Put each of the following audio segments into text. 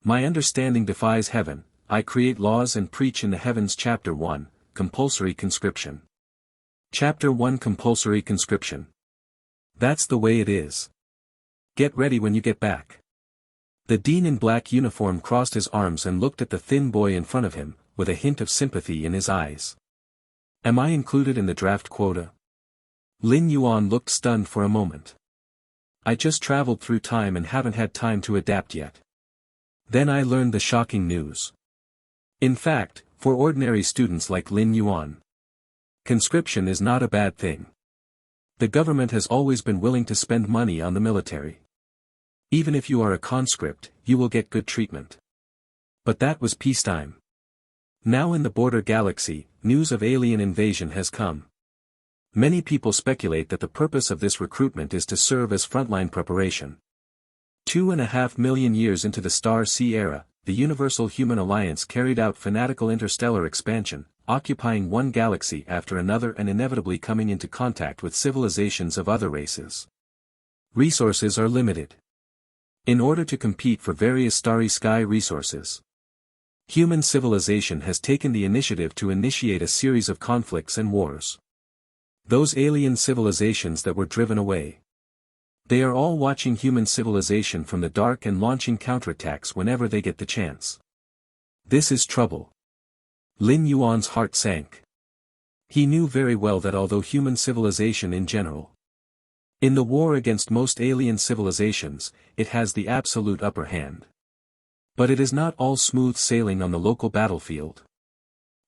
My understanding defies heaven. I create laws and preach in the heavens. Chapter 1, Compulsory Conscription. Chapter 1, Compulsory Conscription. That's the way it is. Get ready when you get back. The dean in black uniform crossed his arms and looked at the thin boy in front of him, with a hint of sympathy in his eyes. Am I included in the draft quota? Lin Yuan looked stunned for a moment. I just traveled through time and haven't had time to adapt yet. Then I learned the shocking news. In fact, for ordinary students like Lin Yuan, conscription is not a bad thing. The government has always been willing to spend money on the military. Even if you are a conscript, you will get good treatment. But that was peacetime. Now in the border galaxy, news of alien invasion has come. Many people speculate that the purpose of this recruitment is to serve as frontline preparation. 2.5 million years into the Star Sea era, the Universal Human Alliance carried out fanatical interstellar expansion, occupying one galaxy after another and inevitably coming into contact with civilizations of other races. Resources are limited. In order to compete for various starry sky resources, human civilization has taken the initiative to initiate a series of conflicts and wars. Those alien civilizations that were driven away, they are all watching human civilization from the dark and launching counterattacks whenever they get the chance. This is trouble. Lin Yuan's heart sank. He knew very well that although human civilization in general, in the war against most alien civilizations, it has the absolute upper hand. But it is not all smooth sailing on the local battlefield.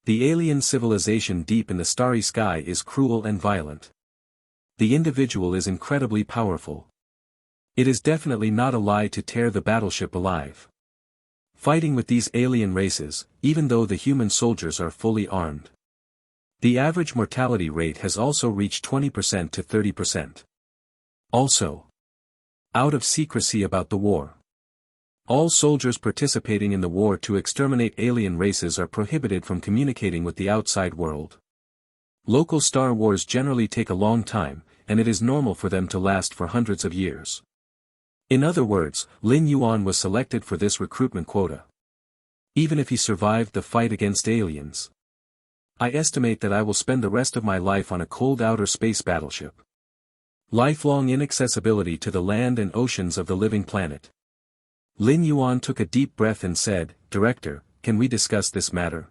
The alien civilization deep in the starry sky is cruel and violent. The individual is incredibly powerful. It is definitely not a lie to tear the battleship alive. Fighting with these alien races, even though the human soldiers are fully armed. The average mortality rate has also reached 20% to 30%. Also, out of secrecy about the war, all soldiers participating in the war to exterminate alien races are prohibited from communicating with the outside world. Local Star Wars generally take a long time, and it is normal for them to last for hundreds of years. In other words, Lin Yuan was selected for this recruitment quota. Even if he survived the fight against aliens, I estimate that I will spend the rest of my life on a cold outer space battleship. Lifelong inaccessibility to the land and oceans of the living planet. Lin Yuan took a deep breath and said, "Director, can we discuss this matter?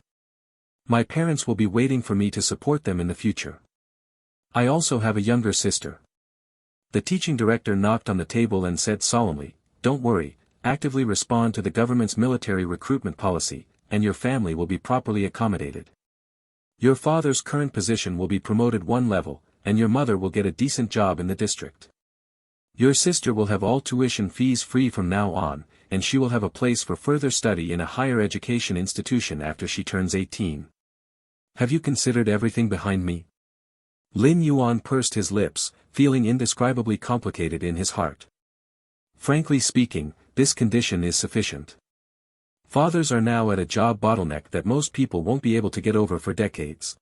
My parents will be waiting for me to support them in the future. I also have a younger sister." The teaching director knocked on the table and said solemnly, "Don't worry, actively respond to the government's military recruitment policy, and your family will be properly accommodated. Your father's current position will be promoted one level, and your mother will get a decent job in the district. Your sister will have all tuition fees free from now on, and she will have a place for further study in a higher education institution after she turns 18. Have you considered everything behind me?" Lin Yuan pursed his lips, feeling indescribably complicated in his heart. Frankly speaking, this condition is sufficient. Fathers are now at a job bottleneck that most people won't be able to get over for decades.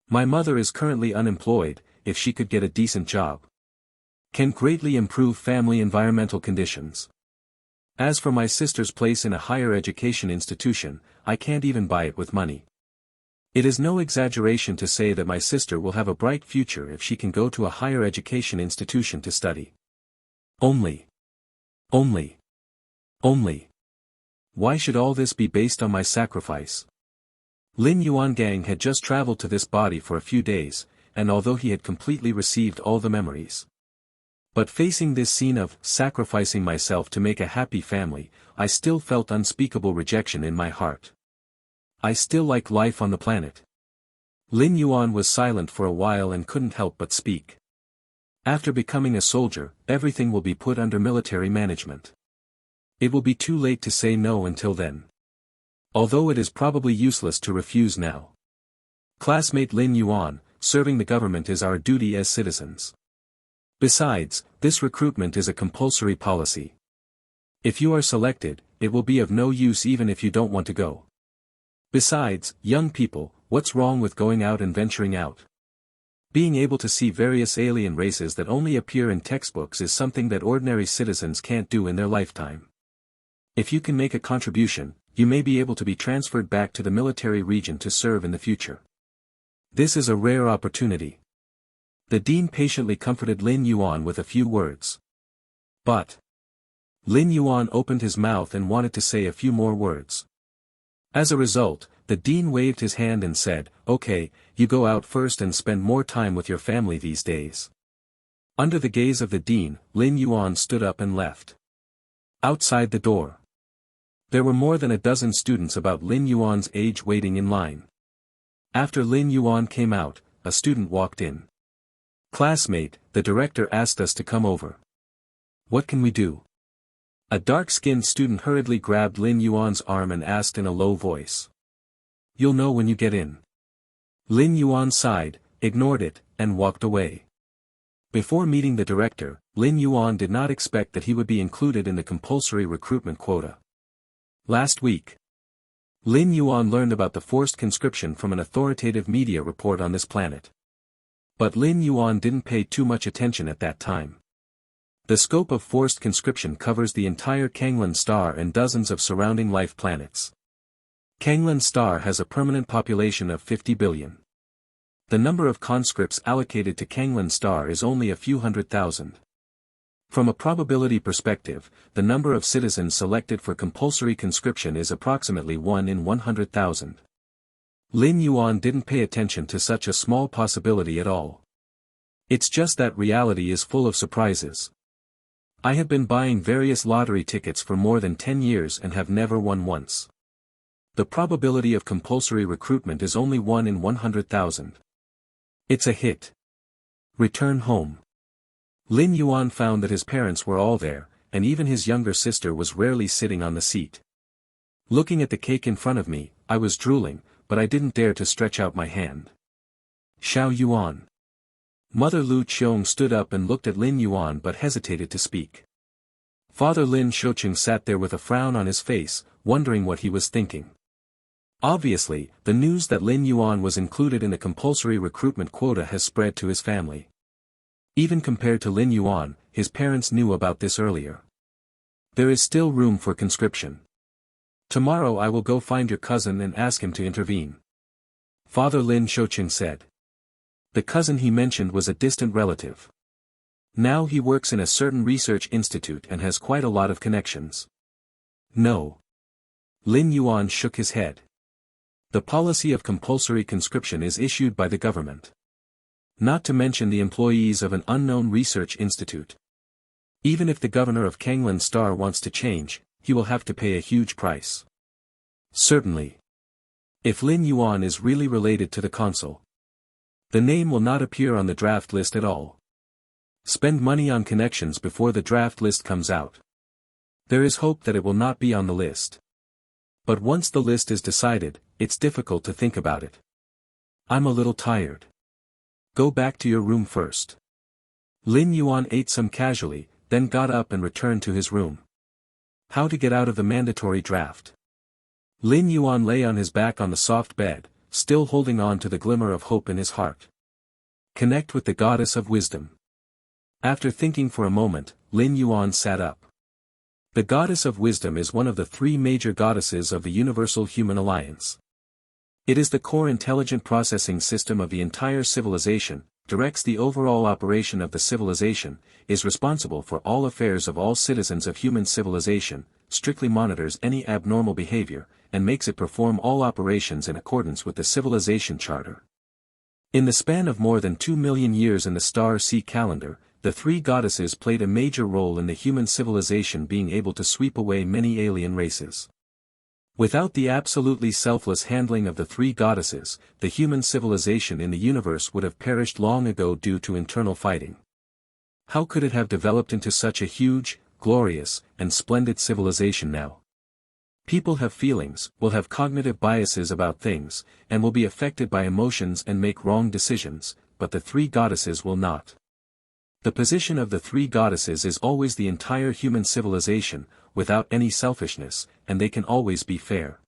My mother is currently unemployed, if she could get a decent job, can greatly improve family environmental conditions. As for my sister's place in a higher education institution, I can't even buy it with money. It is no exaggeration to say that my sister will have a bright future if she can go to a higher education institution to study. Only. Why should all this be based on my sacrifice? Lin Yuangang had just traveled to this body for a few days, and although he had completely received all the memories, but facing this scene of sacrificing myself to make a happy family, I still felt unspeakable rejection in my heart. I still like life on the planet. Lin Yuan was silent for a while and couldn't help but speak. After becoming a soldier, everything will be put under military management. It will be too late to say no until then. Although it is probably useless to refuse now. Classmate Lin Yuan, serving the government is our duty as citizens. Besides, this recruitment is a compulsory policy. If you are selected, it will be of no use even if you don't want to go. Besides, young people, what's wrong with going out and venturing out? Being able to see various alien races that only appear in textbooks is something that ordinary citizens can't do in their lifetime. If you can make a contribution, you may be able to be transferred back to the military region to serve in the future. This is a rare opportunity. The dean patiently comforted Lin Yuan with a few words. But Lin Yuan opened his mouth and wanted to say a few more words. As a result, the dean waved his hand and said, "Okay, you go out first and spend more time with your family these days." Under the gaze of the dean, Lin Yuan stood up and left. Outside the door, there were more than a dozen students about Lin Yuan's age waiting in line. After Lin Yuan came out, a student walked in. "Classmate, the director asked us to come over. What can we do?" A dark-skinned student hurriedly grabbed Lin Yuan's arm and asked in a low voice. "You'll know when you get in." Lin Yuan sighed, ignored it, and walked away. Before meeting the director, Lin Yuan did not expect that he would be included in the compulsory recruitment quota. Last week, Lin Yuan learned about the forced conscription from an authoritative media report on this planet. But Lin Yuan didn't pay too much attention at that time. The scope of forced conscription covers the entire Kanglan star and dozens of surrounding life planets. Kanglan star has a permanent population of 50 billion. The number of conscripts allocated to Kanglan star is only a few 100,000. From a probability perspective, the number of citizens selected for compulsory conscription is approximately 1 in 100,000. Lin Yuan didn't pay attention to such a small possibility at all. It's just that reality is full of surprises. I have been buying various lottery tickets for more than 10 years and have never won once. The probability of compulsory recruitment is only 1 in 100,000. It's a hit. Return home. Lin Yuan found that his parents were all there, and even his younger sister was rarely sitting on the seat. Looking at the cake in front of me, I was drooling, but I didn't dare to stretch out my hand. "Xiao Yuan." Mother Lu Qiong stood up and looked at Lin Yuan but hesitated to speak. Father Lin Shoucheng sat there with a frown on his face, wondering what he was thinking. Obviously, the news that Lin Yuan was included in a compulsory recruitment quota has spread to his family. Even compared to Lin Yuan, his parents knew about this earlier. There is still room for conscription. Tomorrow I will go find your cousin and ask him to intervene. Father Lin Shoucheng said. The cousin he mentioned was a distant relative. Now he works in a certain research institute and has quite a lot of connections. No. Lin Yuan shook his head. The policy of compulsory conscription is issued by the government. Not to mention the employees of an unknown research institute. Even if the governor of Kanglan Star wants to change, he will have to pay a huge price. Certainly. If Lin Yuan is really related to the consul, the name will not appear on the draft list at all. Spend money on connections before the draft list comes out. There is hope that it will not be on the list. But once the list is decided, it's difficult to think about it. I'm a little tired. Go back to your room first. Lin Yuan ate some casually, then got up and returned to his room. How to get out of the mandatory draft? Lin Yuan lay on his back on the soft bed, still holding on to the glimmer of hope in his heart. Connect with the goddess of wisdom. After thinking for a moment, Lin Yuan sat up. The goddess of wisdom is one of the three major goddesses of the Universal Human Alliance. It is the core intelligent processing system of the entire civilization, directs the overall operation of the civilization, is responsible for all affairs of all citizens of human civilization, strictly monitors any abnormal behavior, and makes it perform all operations in accordance with the civilization charter. In the span of more than 2 million years in the Star Sea calendar, the three goddesses played a major role in the human civilization being able to sweep away many alien races. Without the absolutely selfless handling of the three goddesses, the human civilization in the universe would have perished long ago due to internal fighting. How could it have developed into such a huge, glorious, and splendid civilization now? People have feelings, will have cognitive biases about things, and will be affected by emotions and make wrong decisions, but the three goddesses will not. The position of the three goddesses is always the entire human civilization, without any selfishness, and they can always be fair.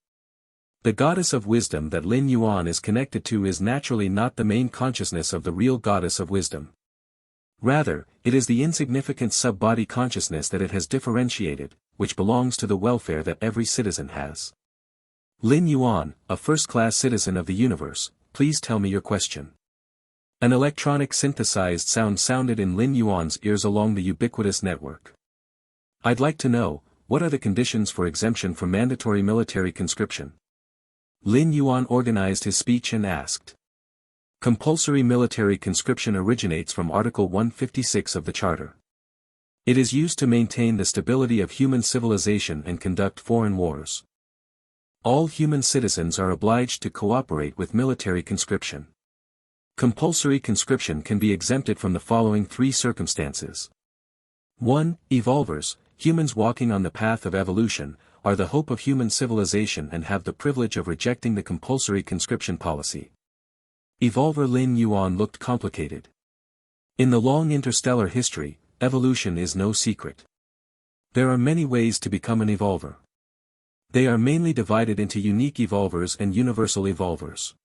The goddess of wisdom that Lin Yuan is connected to is naturally not the main consciousness of the real goddess of wisdom. Rather, it is the insignificant sub-body consciousness that it has differentiated, which belongs to the welfare that every citizen has. Lin Yuan, a first-class citizen of the universe, please tell me your question. An electronic synthesized sound sounded in Lin Yuan's ears along the ubiquitous network. I'd like to know, what are the conditions for exemption from mandatory military conscription? Lin Yuan organized his speech and asked. Compulsory military conscription originates from Article 156 of the Charter. It is used to maintain the stability of human civilization and conduct foreign wars. All human citizens are obliged to cooperate with military conscription. Compulsory conscription can be exempted from the following three circumstances. 1. Evolvers, humans walking on the path of evolution, are the hope of human civilization and have the privilege of rejecting the compulsory conscription policy. Evolver Lin Yuan looked complicated. In the long interstellar history, evolution is no secret. There are many ways to become an evolver. They are mainly divided into unique evolvers and universal evolvers.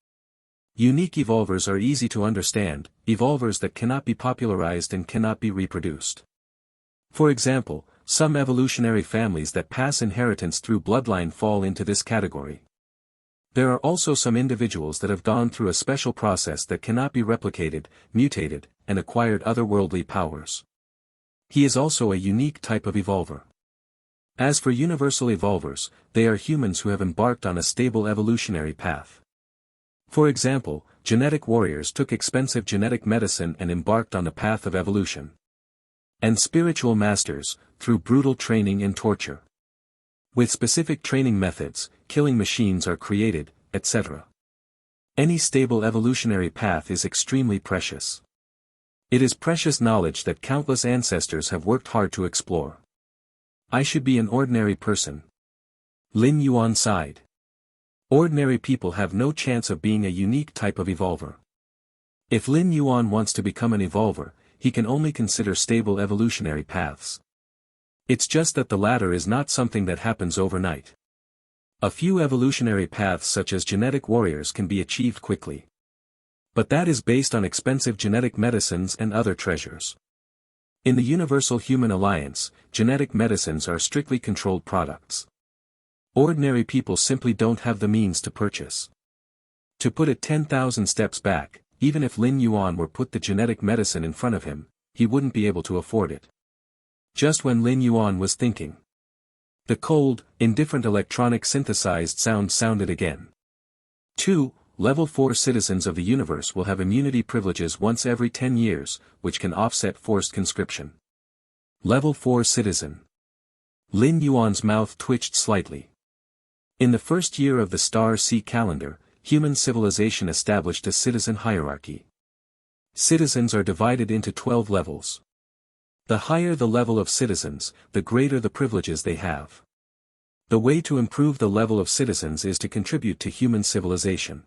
Unique evolvers are easy to understand, evolvers that cannot be popularized and cannot be reproduced. For example, some evolutionary families that pass inheritance through bloodline fall into this category. There are also some individuals that have gone through a special process that cannot be replicated, mutated, and acquired otherworldly powers. He is also a unique type of evolver. As for universal evolvers, they are humans who have embarked on a stable evolutionary path. For example, genetic warriors took expensive genetic medicine and embarked on the path of evolution. And spiritual masters, through brutal training and torture. With specific training methods, killing machines are created, etc. Any stable evolutionary path is extremely precious. It is precious knowledge that countless ancestors have worked hard to explore. I should be an ordinary person. Lin Yuan sighed. Ordinary people have no chance of being a unique type of evolver. If Lin Yuan wants to become an evolver, he can only consider stable evolutionary paths. It's just that the latter is not something that happens overnight. A few evolutionary paths such as genetic warriors can be achieved quickly. But that is based on expensive genetic medicines and other treasures. In the Universal Human Alliance, genetic medicines are strictly controlled products. Ordinary people simply don't have the means to purchase. To put it 10,000 steps back, even if Lin Yuan were put the genetic medicine in front of him, he wouldn't be able to afford it. Just when Lin Yuan was thinking, the cold, indifferent electronic synthesized sound sounded again. 2. Level 4 citizens of the universe will have immunity privileges once every 10 years, which can offset forced conscription. Level 4 citizen. Lin Yuan's mouth twitched slightly. In the first year of the Star C calendar, human civilization established a citizen hierarchy. Citizens are divided into 12 levels. The higher the level of citizens, the greater the privileges they have. The way to improve the level of citizens is to contribute to human civilization.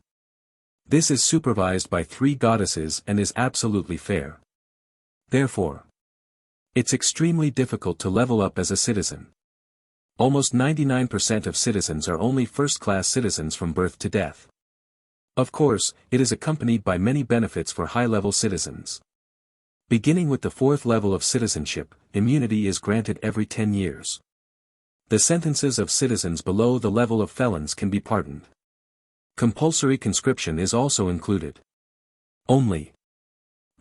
This is supervised by 3 goddesses and is absolutely fair. Therefore, it's extremely difficult to level up as a citizen. Almost 99% of citizens are only first-class citizens from birth to death. Of course, it is accompanied by many benefits for high-level citizens. Beginning with the 4th level of citizenship, immunity is granted every 10 years. The sentences of citizens below the level of felons can be pardoned. Compulsory conscription is also included. Only.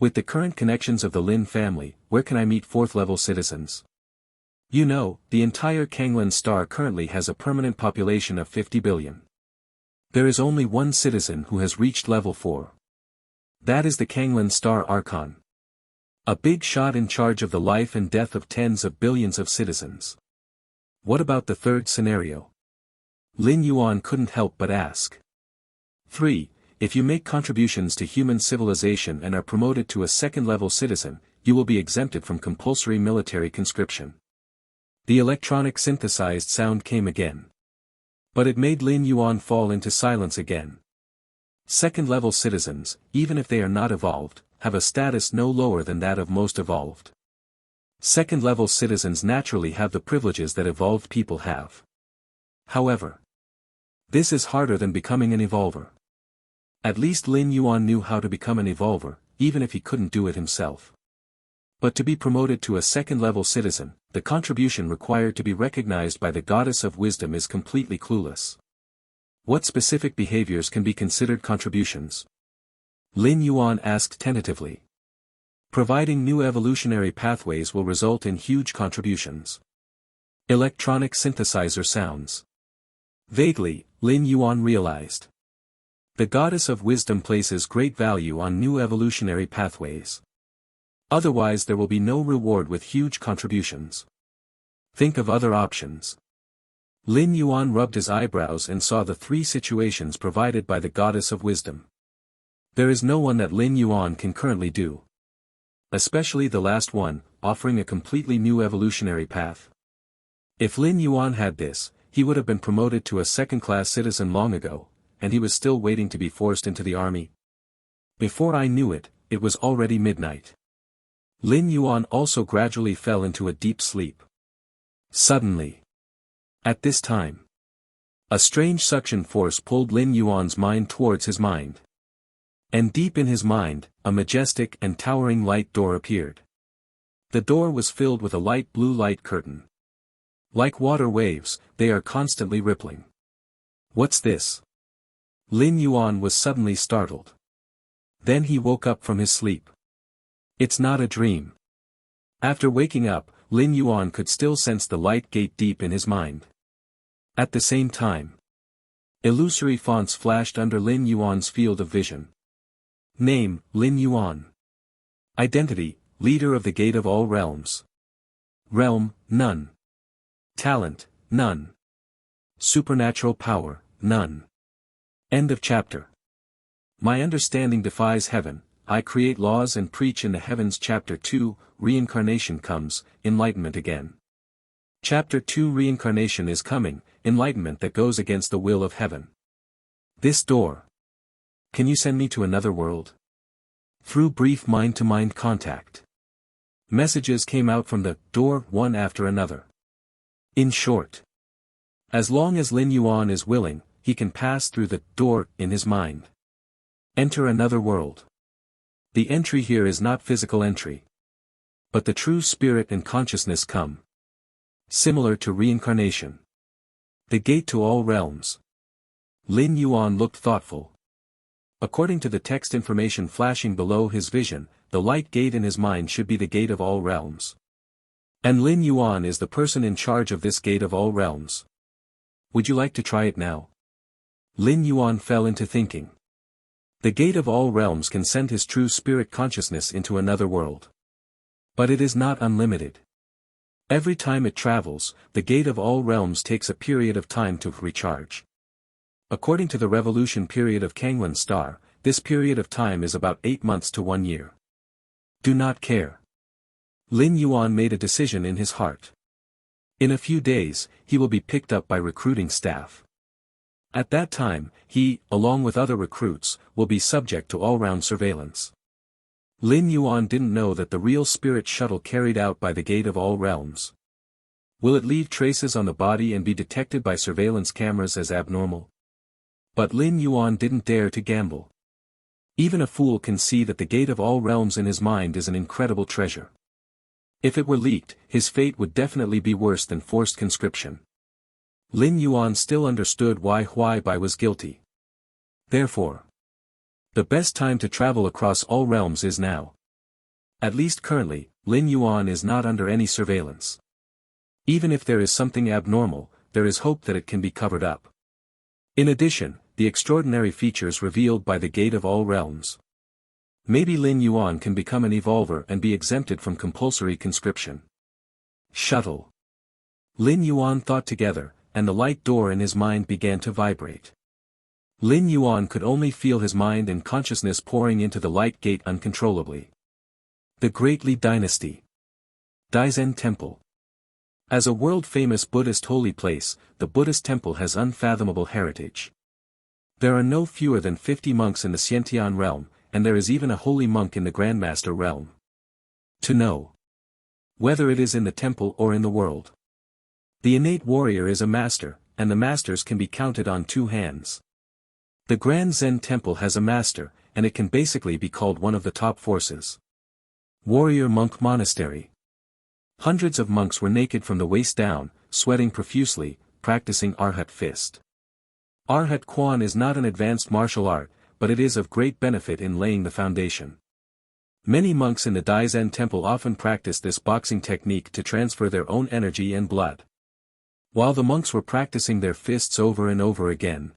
With the current connections of the Lin family, where can I meet 4th level citizens? You know, the entire Kanglan star currently has a permanent population of 50 billion. There is only one citizen who has reached level 4. That is the Kanglan star Archon. A big shot in charge of the life and death of tens of billions of citizens. What about the third scenario? Lin Yuan couldn't help but ask. 3. If you make contributions to human civilization and are promoted to a second-level citizen, you will be exempted from compulsory military conscription. The electronic synthesized sound came again. But it made Lin Yuan fall into silence again. Second-level citizens, even if they are not evolved, have a status no lower than that of most evolved. Second-level citizens naturally have the privileges that evolved people have. However, this is harder than becoming an evolver. At least Lin Yuan knew how to become an evolver, even if he couldn't do it himself. But to be promoted to a second-level citizen, the contribution required to be recognized by the goddess of wisdom is completely clueless. What specific behaviors can be considered contributions? Lin Yuan asked tentatively. Providing new evolutionary pathways will result in huge contributions. Electronic synthesizer sounds. Vaguely, Lin Yuan realized. The goddess of wisdom places great value on new evolutionary pathways. Otherwise there will be no reward with huge contributions. Think of other options. Lin Yuan rubbed his eyebrows and saw the three situations provided by the goddess of wisdom. There is no one that Lin Yuan can currently do. Especially the last one, offering a completely new evolutionary path. If Lin Yuan had this, he would have been promoted to a second-class citizen long ago, and he was still waiting to be forced into the army. Before I knew it, it was already midnight. Lin Yuan also gradually fell into a deep sleep. Suddenly. At this time. A strange suction force pulled Lin Yuan's mind towards his mind. And deep in his mind, a majestic and towering light door appeared. The door was filled with a light blue light curtain. Like water waves, they are constantly rippling. What's this? Lin Yuan was suddenly startled. Then he woke up from his sleep. It's not a dream. After waking up, Lin Yuan could still sense the light gate deep in his mind. At the same time, illusory fonts flashed under Lin Yuan's field of vision. Name, Lin Yuan. Identity, leader of the Gate of All Realms. Realm, none. Talent, none. Supernatural power, none. End of chapter. My understanding defies heaven, I create laws and preach in the heavens. Chapter 2, Reincarnation comes, enlightenment again. Chapter 2 Reincarnation is coming, enlightenment that goes against the will of heaven. This door. Can you send me to another world? Through brief mind-to-mind contact. Messages came out from the door one after another. In short, as long as Lin Yuan is willing, he can pass through the door in his mind. Enter another world. The entry here is not physical entry. But the true spirit and consciousness come. Similar to reincarnation. The gate to all realms. Lin Yuan looked thoughtful. According to the text information flashing below his vision, the light gate in his mind should be the gate of all realms. And Lin Yuan is the person in charge of this gate of all realms. Would you like to try it now? Lin Yuan fell into thinking. The gate of all realms can send his true spirit consciousness into another world. But it is not unlimited. Every time it travels, the gate of all realms takes a period of time to recharge. According to the revolution period of Kanglan star, this period of time is about 8 months to 1 year. Do not care. Lin Yuan made a decision in his heart. In a few days, he will be picked up by recruiting staff. At that time, he, along with other recruits, will be subject to all-round surveillance. Lin Yuan didn't know that the real spirit shuttle carried out by the gate of all realms. Will it leave traces on the body and be detected by surveillance cameras as abnormal? But Lin Yuan didn't dare to gamble. Even a fool can see that the gate of all realms in his mind is an incredible treasure. If it were leaked, his fate would definitely be worse than forced conscription. Lin Yuan still understood why Huai Bai was guilty. Therefore, the best time to travel across all realms is now. At least currently, Lin Yuan is not under any surveillance. Even if there is something abnormal, there is hope that it can be covered up. In addition, the extraordinary features revealed by the gate of all realms. Maybe Lin Yuan can become an evolver and be exempted from compulsory conscription. Shuttle. Lin Yuan thought together, and the light door in his mind began to vibrate. Lin Yuan could only feel his mind and consciousness pouring into the light gate uncontrollably. The Great Li Dynasty. Daizen Temple. As a world-famous Buddhist holy place, the Buddhist temple has unfathomable heritage. There are no fewer than 50 monks in the Xiantian realm, and there is even a holy monk in the Grandmaster realm. To know whether it is in the temple or in the world. The innate warrior is a master, and the masters can be counted on 2 hands. The Grand Zen Temple has a master, and it can basically be called one of the top forces. Warrior Monk Monastery. Hundreds of monks were naked from the waist down, sweating profusely, practicing Arhat fist. Arhat Kwan is not an advanced martial art, but it is of great benefit in laying the foundation. Many monks in the Daizen temple often practice this boxing technique to transfer their own energy and blood. While the monks were practicing their fists over and over again,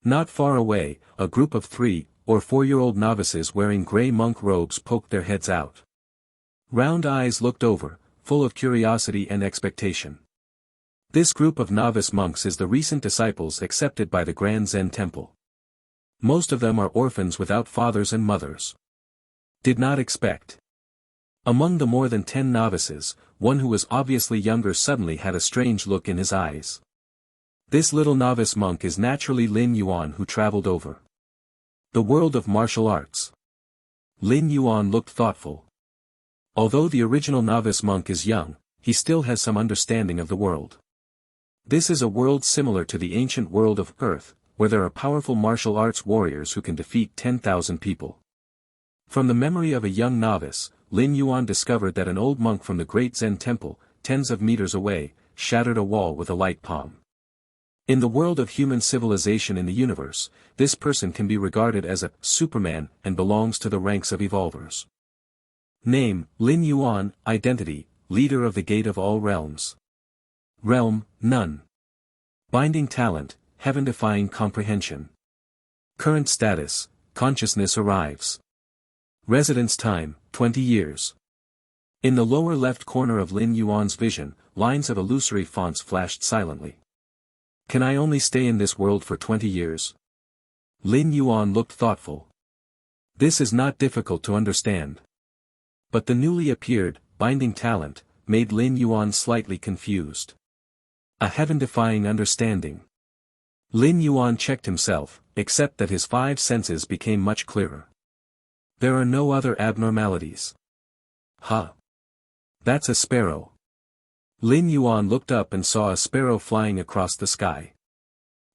not far away, a group of 3 or 4-year-old novices wearing grey monk robes poked their heads out. Round eyes looked over, full of curiosity and expectation. This group of novice monks is the recent disciples accepted by the Grand Zen Temple. Most of them are orphans without fathers and mothers. Did not expect. Among the more than 10 novices, one who was obviously younger suddenly had a strange look in his eyes. This little novice monk is naturally Lin Yuan, who traveled over the world of martial arts. Lin Yuan looked thoughtful. Although the original novice monk is young, he still has some understanding of the world. This is a world similar to the ancient world of Earth, where there are powerful martial arts warriors who can defeat 10,000 people. From the memory of a young novice, Lin Yuan discovered that an old monk from the great Zen temple, tens of meters away, shattered a wall with a light palm. In the world of human civilization in the universe, this person can be regarded as a Superman and belongs to the ranks of evolvers. Name, Lin Yuan. Identity, leader of the Gate of All Realms. Realm, none. Binding talent, heaven-defying comprehension. Current status, consciousness arrives. Residence time, 20 years. In the lower left corner of Lin Yuan's vision, lines of illusory fonts flashed silently. Can I only stay in this world for 20 years? Lin Yuan looked thoughtful. This is not difficult to understand. But the newly appeared, binding talent, made Lin Yuan slightly confused. A heaven-defying understanding. Lin Yuan checked himself, except that his 5 senses became much clearer. There are no other abnormalities. Huh. That's a sparrow. Lin Yuan looked up and saw a sparrow flying across the sky.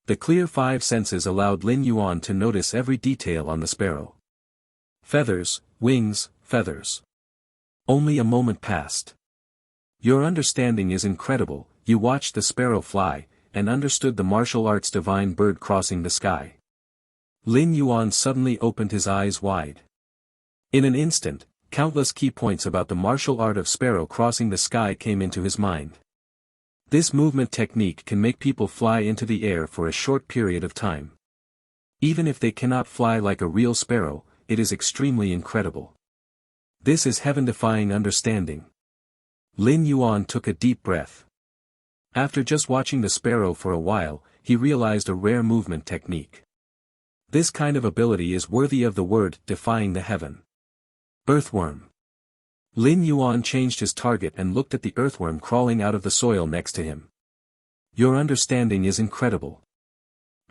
The clear 5 senses allowed Lin Yuan to notice every detail on the sparrow. Feathers, wings, feathers. Only a moment passed. Your understanding is incredible. You watched the sparrow fly, and understood the martial arts divine bird crossing the sky. Lin Yuan suddenly opened his eyes wide. In an instant, countless key points about the martial art of sparrow crossing the sky came into his mind. This movement technique can make people fly into the air for a short period of time. Even if they cannot fly like a real sparrow, it is extremely incredible. This is heaven-defying understanding. Lin Yuan took a deep breath. After just watching the sparrow for a while, he realized a rare movement technique. This kind of ability is worthy of the word defying the heaven. Earthworm. Lin Yuan changed his target and looked at the earthworm crawling out of the soil next to him. Your understanding is incredible.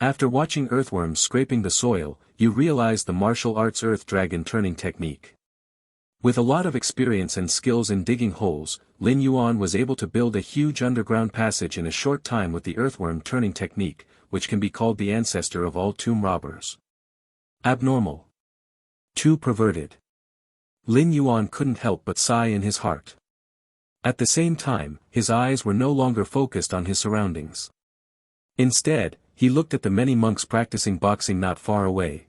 After watching earthworms scraping the soil, you realize the martial arts earth dragon turning technique. With a lot of experience and skills in digging holes, Lin Yuan was able to build a huge underground passage in a short time with the earthworm turning technique, which can be called the ancestor of all tomb robbers. Abnormal. Too perverted. Lin Yuan couldn't help but sigh in his heart. At the same time, his eyes were no longer focused on his surroundings. Instead, he looked at the many monks practicing boxing not far away.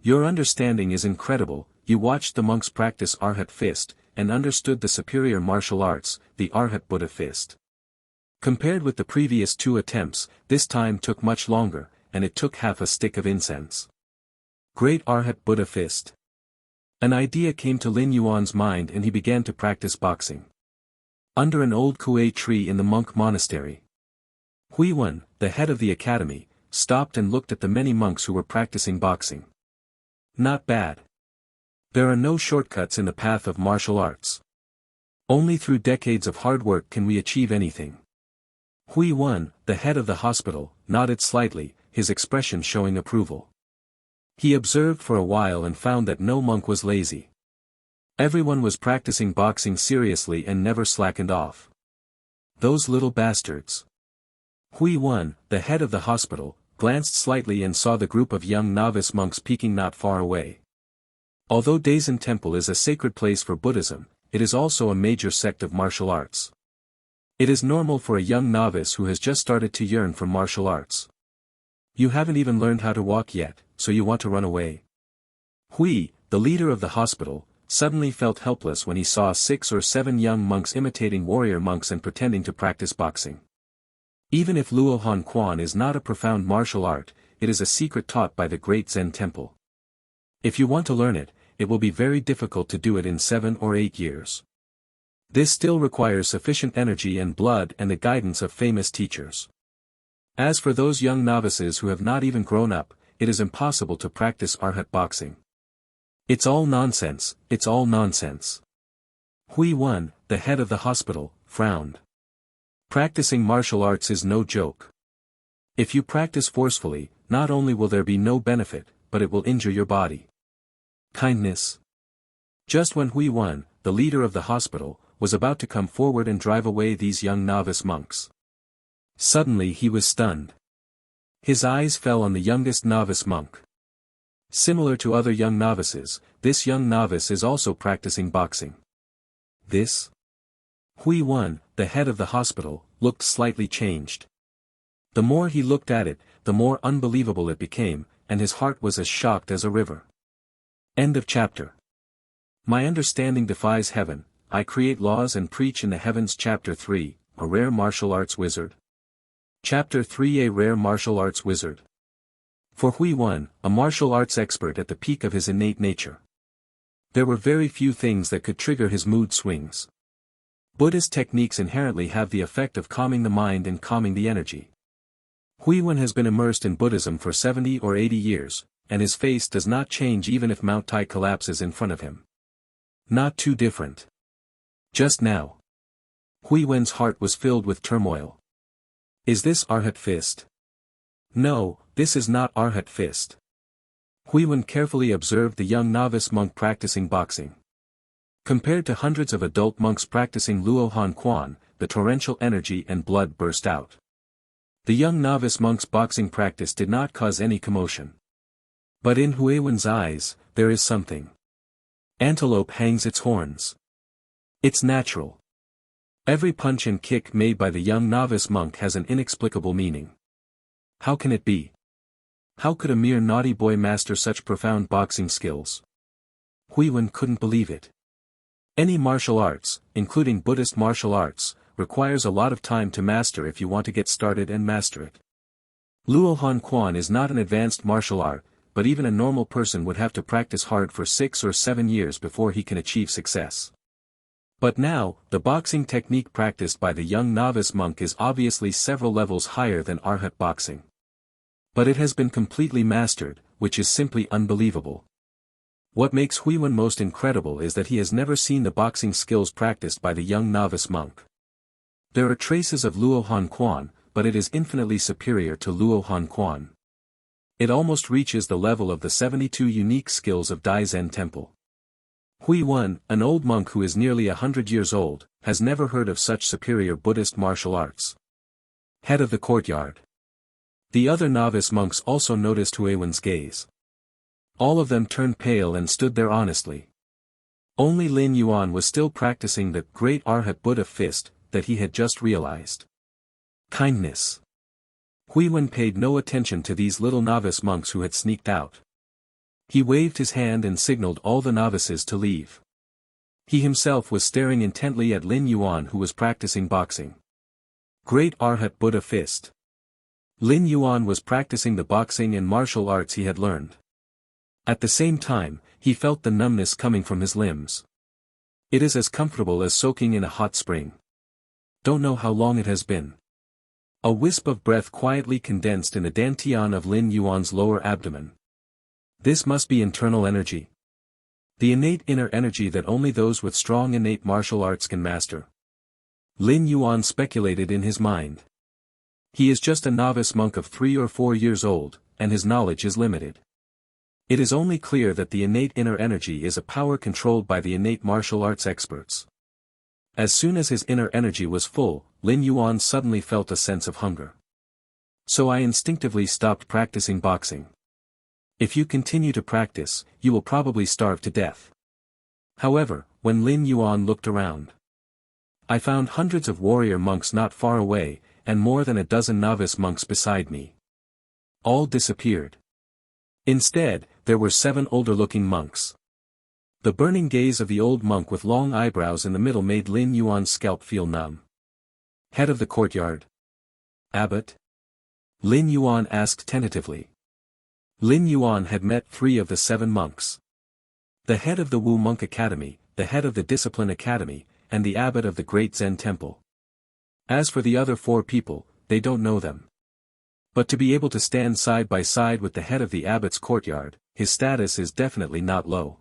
Your understanding is incredible. You watched the monks practice Arhat fist, and understood the superior martial arts, the Arhat Buddha fist. Compared with the previous 2 attempts, this time took much longer, and it took half a stick of incense. Great Arhat Buddha fist. An idea came to Lin Yuan's mind and he began to practice boxing. Under an old kuei tree in the monk monastery. Huiwen, the head of the academy, stopped and looked at the many monks who were practicing boxing. Not bad. There are no shortcuts in the path of martial arts. Only through decades of hard work can we achieve anything. Huiwen, the head of the hospital, nodded slightly, his expression showing approval. He observed for a while and found that no monk was lazy. Everyone was practicing boxing seriously and never slackened off. Those little bastards. Huiwen, the head of the hospital, glanced slightly and saw the group of young novice monks peeking not far away. Although Daisen Temple is a sacred place for Buddhism, it is also a major sect of martial arts. It is normal for a young novice who has just started to yearn for martial arts. You haven't even learned how to walk yet, so you want to run away. Hui, the leader of the hospital, suddenly felt helpless when he saw 6 or 7 young monks imitating warrior monks and pretending to practice boxing. Even if Luo Han Quan is not a profound martial art, it is a secret taught by the great Zen temple. If you want to learn it, it will be very difficult to do it in 7 or 8 years. This still requires sufficient energy and blood and the guidance of famous teachers. As for those young novices who have not even grown up, it is impossible to practice Arhat boxing. It's all nonsense, it's all nonsense. Hui Wen, the head of the hospital, frowned. Practicing martial arts is no joke. If you practice forcefully, not only will there be no benefit, but it will injure your body. Kindness. Just when Hui Wen, the leader of the hospital, was about to come forward and drive away these young novice monks. Suddenly he was stunned. His eyes fell on the youngest novice monk. Similar to other young novices, this young novice is also practicing boxing. This? Hui Wen, the head of the hospital, looked slightly changed. The more he looked at it, the more unbelievable it became, and his heart was as shocked as a river. End of chapter. My understanding defies heaven, I create laws and preach in the heavens. Chapter 3, A Rare Martial Arts Wizard. Chapter 3, A Rare Martial Arts Wizard. For Hui Wen, a martial arts expert at the peak of his innate nature. There were very few things that could trigger his mood swings. Buddhist techniques inherently have the effect of calming the mind and calming the energy. Hui Wen has been immersed in Buddhism for 70 or 80 years, and his face does not change even if Mount Tai collapses in front of him. Not too different. Just now. Hui Wen's heart was filled with turmoil. Is this Arhat fist? No, this is not Arhat fist. Hui Wen carefully observed the young novice monk practicing boxing. Compared to hundreds of adult monks practicing Luo Han Quan, the torrential energy and blood burst out. The young novice monk's boxing practice did not cause any commotion. But in Hui Wen's eyes, there is something. Antelope hangs its horns. It's natural. Every punch and kick made by the young novice monk has an inexplicable meaning. How can it be? How could a mere naughty boy master such profound boxing skills? Hui Wen couldn't believe it. Any martial arts, including Buddhist martial arts, requires a lot of time to master if you want to get started and master it. Luo Han Quan is not an advanced martial art, but even a normal person would have to practice hard for 6 or 7 years before he can achieve success. But now, the boxing technique practiced by the young novice monk is obviously several levels higher than Arhat boxing. But it has been completely mastered, which is simply unbelievable. What makes Hui Wen most incredible is that he has never seen the boxing skills practiced by the young novice monk. There are traces of Luo Han Quan, but it is infinitely superior to Luo Han Quan. It almost reaches the level of the 72 unique skills of Daisen Temple. Hui Wen, an old monk who is nearly 100 years old, has never heard of such superior Buddhist martial arts. Head of the courtyard. The other novice monks also noticed Hui Wen's gaze. All of them turned pale and stood there honestly. Only Lin Yuan was still practicing the great Arhat Buddha fist that he had just realized. Kindness. Hui Wen paid no attention to these little novice monks who had sneaked out. He waved his hand and signaled all the novices to leave. He himself was staring intently at Lin Yuan, who was practicing boxing. Great Arhat Buddha fist. Lin Yuan was practicing the boxing and martial arts he had learned. At the same time, he felt the numbness coming from his limbs. It is as comfortable as soaking in a hot spring. Don't know how long it has been. A wisp of breath quietly condensed in the dantian of Lin Yuan's lower abdomen. This must be internal energy. The innate inner energy that only those with strong innate martial arts can master. Lin Yuan speculated in his mind. He is just a novice monk of 3 or 4 years old, and his knowledge is limited. It is only clear that the innate inner energy is a power controlled by the innate martial arts experts. As soon as his inner energy was full, Lin Yuan suddenly felt a sense of hunger. So I instinctively stopped practicing boxing. If you continue to practice, you will probably starve to death. However, when Lin Yuan looked around, I found hundreds of warrior monks not far away, and more than a dozen novice monks beside me. All disappeared. Instead, there were 7 older-looking monks. The burning gaze of the old monk with long eyebrows in the middle made Lin Yuan's scalp feel numb. Head of the courtyard. Abbot? Lin Yuan asked tentatively. Lin Yuan had met 3 of the 7 monks. The head of the Wu Monk Academy, the head of the Discipline Academy, and the abbot of the Great Zen Temple. As for the other 4 people, they don't know them. But to be able to stand side by side with the head of the abbot's courtyard, his status is definitely not low.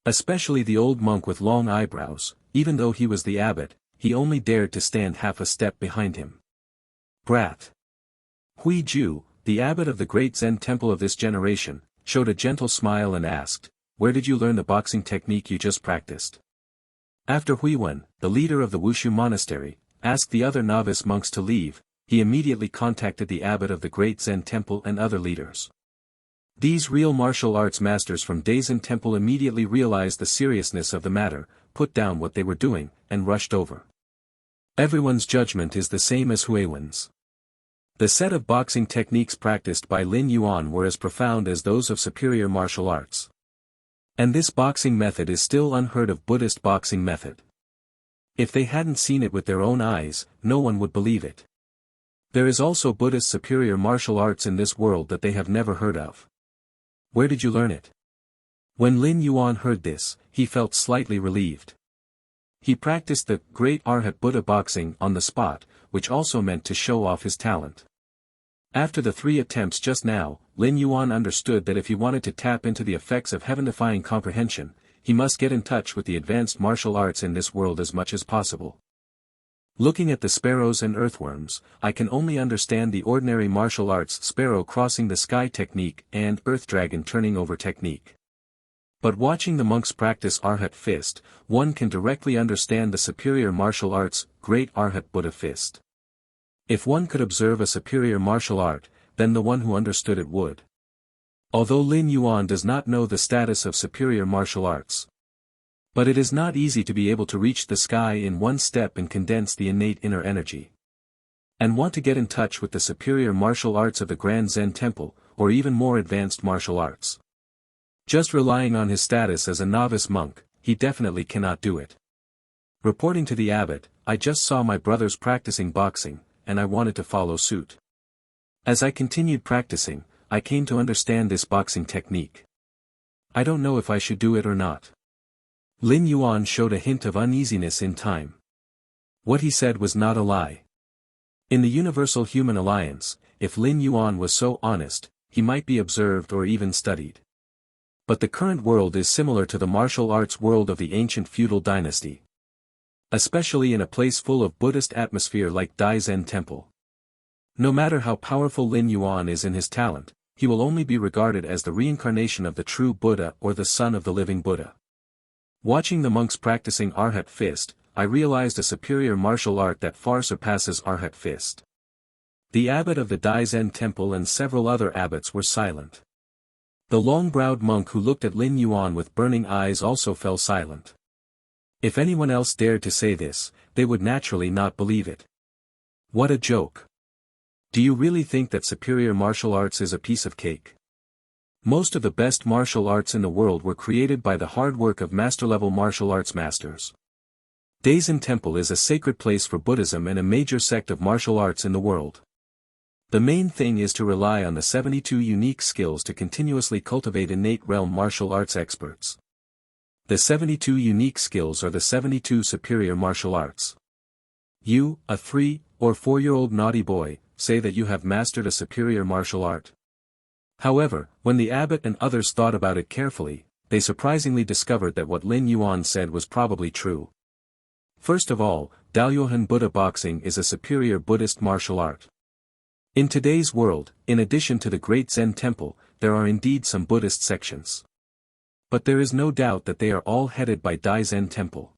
Especially the old monk with long eyebrows, even though he was the abbot, he only dared to stand half a step behind him. Brat. Hui Ju, the abbot of the Great Zen Temple of this generation, showed a gentle smile and asked, "Where did you learn the boxing technique you just practiced?" After Hui Wen, the leader of the Wushu monastery, asked the other novice monks to leave, he immediately contacted the abbot of the Great Zen Temple and other leaders. These real martial arts masters from Daisen Temple immediately realized the seriousness of the matter, put down what they were doing, and rushed over. Everyone's judgment is the same as Hui Wen's. The set of boxing techniques practiced by Lin Yuan were as profound as those of superior martial arts. And this boxing method is still unheard of Buddhist boxing method. If they hadn't seen it with their own eyes, no one would believe it. There is also Buddhist superior martial arts in this world that they have never heard of. Where did you learn it? When Lin Yuan heard this, he felt slightly relieved. He practiced the Great Arhat Buddha boxing on the spot, which also meant to show off his talent. After the 3 attempts just now, Lin Yuan understood that if he wanted to tap into the effects of heaven-defying comprehension, he must get in touch with the advanced martial arts in this world as much as possible. Looking at the sparrows and earthworms, I can only understand the ordinary martial arts sparrow crossing the sky technique and earth dragon turning over technique. But watching the monks practice Arhat fist, one can directly understand the superior martial arts, Great Arhat Buddha fist. If one could observe a superior martial art, then the one who understood it would. Although Lin Yuan does not know the status of superior martial arts. But it is not easy to be able to reach the sky in one step and condense the innate inner energy. And want to get in touch with the superior martial arts of the Grand Zen Temple, or even more advanced martial arts. Just relying on his status as a novice monk, he definitely cannot do it. Reporting to the abbot, I just saw my brothers practicing boxing, and I wanted to follow suit. As I continued practicing, I came to understand this boxing technique. I don't know if I should do it or not. Lin Yuan showed a hint of uneasiness in time. What he said was not a lie. In the Universal Human Alliance, if Lin Yuan was so honest, he might be observed or even studied. But the current world is similar to the martial arts world of the ancient feudal dynasty. Especially in a place full of Buddhist atmosphere like Daisen Temple. No matter how powerful Lin Yuan is in his talent, he will only be regarded as the reincarnation of the true Buddha or the son of the living Buddha. Watching the monks practicing Arhat fist, I realized a superior martial art that far surpasses Arhat fist. The abbot of the Daisen Temple and several other abbots were silent. The long-browed monk who looked at Lin Yuan with burning eyes also fell silent. If anyone else dared to say this, they would naturally not believe it. What a joke. Do you really think that superior martial arts is a piece of cake? Most of the best martial arts in the world were created by the hard work of master-level martial arts masters. Daisen Temple is a sacred place for Buddhism and a major sect of martial arts in the world. The main thing is to rely on the 72 unique skills to continuously cultivate innate realm martial arts experts. The 72 unique skills are the 72 superior martial arts. You, a 3 or 4-year-old naughty boy, say that you have mastered a superior martial art. However, when the abbot and others thought about it carefully, they surprisingly discovered that what Lin Yuan said was probably true. First of all, Dalyohan Buddha boxing is a superior Buddhist martial art. In today's world, in addition to the Great Zen Temple, there are indeed some Buddhist sections. But there is no doubt that they are all headed by Daisen Temple.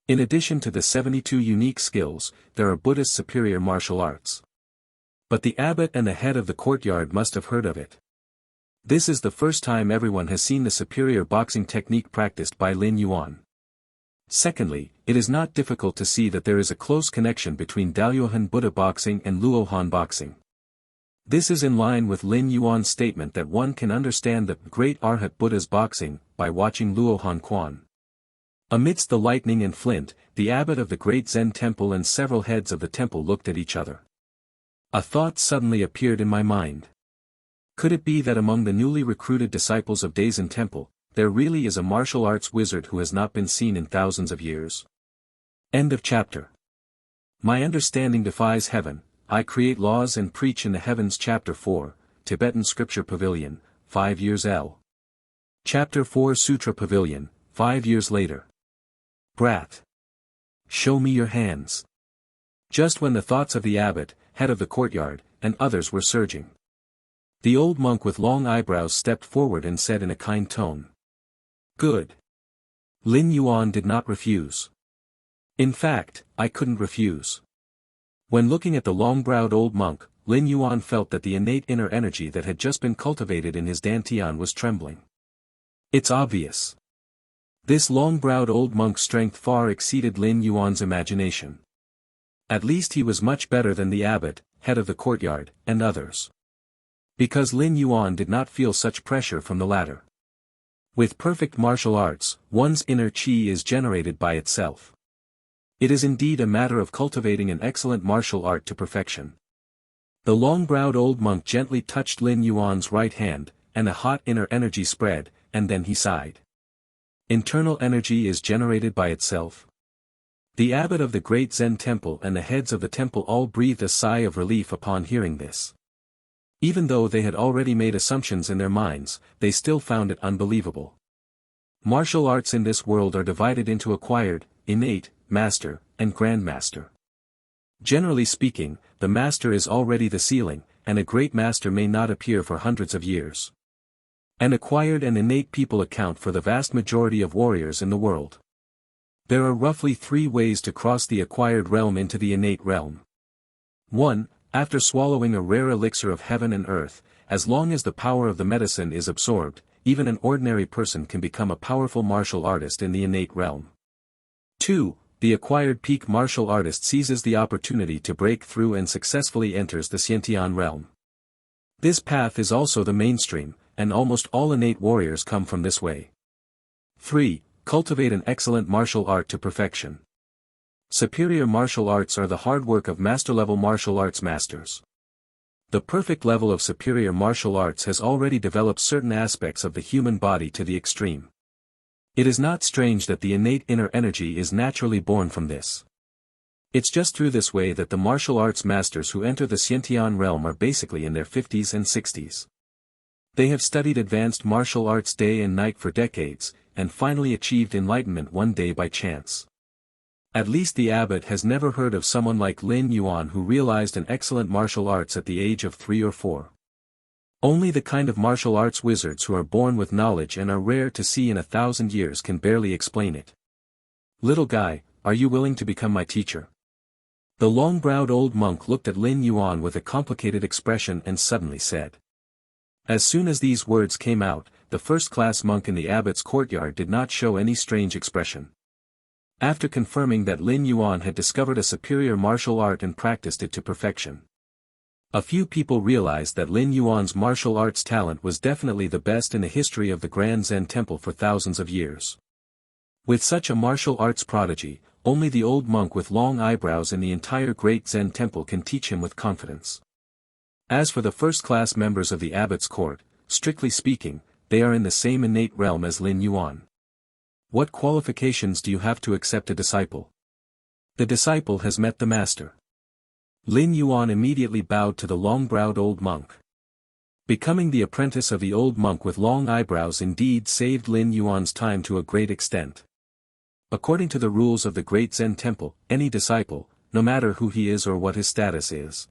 In addition to the 72 unique skills, there are Buddhist superior martial arts. But the abbot and the head of the courtyard must have heard of it. This is the first time everyone has seen the superior boxing technique practiced by Lin Yuan. Secondly, it is not difficult to see that there is a close connection between Daoyuan Buddha boxing and Luohan boxing. This is in line with Lin Yuan's statement that one can understand the great Arhat Buddha's boxing by watching Luohan Quan. Amidst the lightning and flint, the abbot of the great Zen temple and several heads of the temple looked at each other. A thought suddenly appeared in my mind. Could it be that among the newly recruited disciples of Daisen Temple, there really is a martial arts wizard who has not been seen in thousands of years? End of chapter. My understanding defies heaven. I create laws and preach in the heavens. Chapter 4, Tibetan Scripture Pavilion, 5 years L. Chapter 4 Sutra Pavilion, 5 years later. Brat. Show me your hands. Just when the thoughts of the abbot, head of the courtyard, and others were surging, the old monk with long eyebrows stepped forward and said in a kind tone. Good. Lin Yuan did not refuse. In fact, I couldn't refuse. When looking at the long-browed old monk, Lin Yuan felt that the innate inner energy that had just been cultivated in his dantian was trembling. It's obvious. This long-browed old monk's strength far exceeded Lin Yuan's imagination. At least he was much better than the abbot, head of the courtyard, and others. Because Lin Yuan did not feel such pressure from the latter. With perfect martial arts, one's inner qi is generated by itself. It is indeed a matter of cultivating an excellent martial art to perfection. The long-browed old monk gently touched Lin Yuan's right hand, and a hot inner energy spread, and then he sighed. Internal energy is generated by itself. The abbot of the great Zen temple and the heads of the temple all breathed a sigh of relief upon hearing this. Even though they had already made assumptions in their minds, they still found it unbelievable. Martial arts in this world are divided into acquired, innate, master, and grandmaster. Generally speaking, the master is already the ceiling, and a great master may not appear for hundreds of years. And acquired and innate people account for the vast majority of warriors in the world. There are roughly 3 ways to cross the acquired realm into the innate realm. 1. After swallowing a rare elixir of heaven and earth, as long as the power of the medicine is absorbed, even an ordinary person can become a powerful martial artist in the innate realm. 2. The acquired peak martial artist seizes the opportunity to break through and successfully enters the Xiantian realm. This path is also the mainstream, and almost all innate warriors come from this way. 3. Cultivate an excellent martial art to perfection. Superior martial arts are the hard work of master-level martial arts masters. The perfect level of superior martial arts has already developed certain aspects of the human body to the extreme. It is not strange that the innate inner energy is naturally born from this. It's just through this way that the martial arts masters who enter the Xiantian realm are basically in their 50s and 60s. They have studied advanced martial arts day and night for decades, and finally achieved enlightenment one day by chance. At least the abbot has never heard of someone like Lin Yuan who realized an excellent martial arts at the age of 3 or 4. Only the kind of martial arts wizards who are born with knowledge and are rare to see in 1,000 years can barely explain it. Little guy, are you willing to become my teacher? The long-browed old monk looked at Lin Yuan with a complicated expression and suddenly said. As soon as these words came out, the first-class monk in the abbot's courtyard did not show any strange expression. After confirming that Lin Yuan had discovered a superior martial art and practiced it to perfection, a few people realized that Lin Yuan's martial arts talent was definitely the best in the history of the Grand Zen Temple for thousands of years. With such a martial arts prodigy, only the old monk with long eyebrows in the entire Great Zen Temple can teach him with confidence. As for the first-class members of the abbot's court, strictly speaking, they are in the same innate realm as Lin Yuan. What qualifications do you have to accept a disciple? The disciple has met the master. Lin Yuan immediately bowed to the long-browed old monk. Becoming the apprentice of the old monk with long eyebrows indeed saved Lin Yuan's time to a great extent. According to the rules of the Great Zen Temple, any disciple, no matter who he is or what his status is,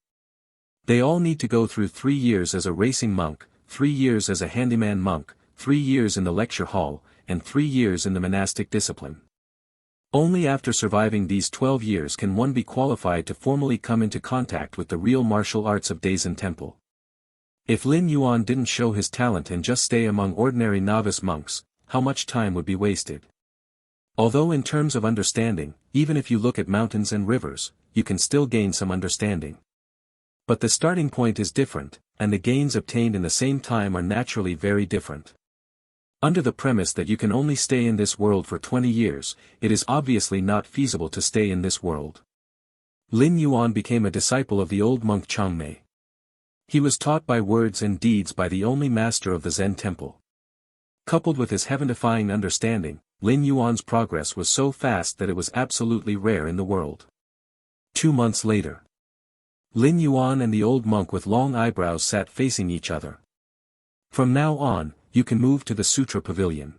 they all need to go through 3 years as a racing monk, 3 years as a handyman monk, 3 years in the lecture hall, and 3 years in the monastic discipline. Only after surviving these 12 years can one be qualified to formally come into contact with the real martial arts of Daisen Temple. If Lin Yuan didn't show his talent and just stay among ordinary novice monks, how much time would be wasted? Although in terms of understanding, even if you look at mountains and rivers, you can still gain some understanding. But the starting point is different, and the gains obtained in the same time are naturally very different. Under the premise that you can only stay in this world for 20 years, it is obviously not feasible to stay in this world. Lin Yuan became a disciple of the old monk Changmei. He was taught by words and deeds by the only master of the Zen temple. Coupled with his heaven-defying understanding, Lin Yuan's progress was so fast that it was absolutely rare in the world. 2 months later, Lin Yuan and the old monk with long eyebrows sat facing each other. From now on, you can move to the sutra pavilion.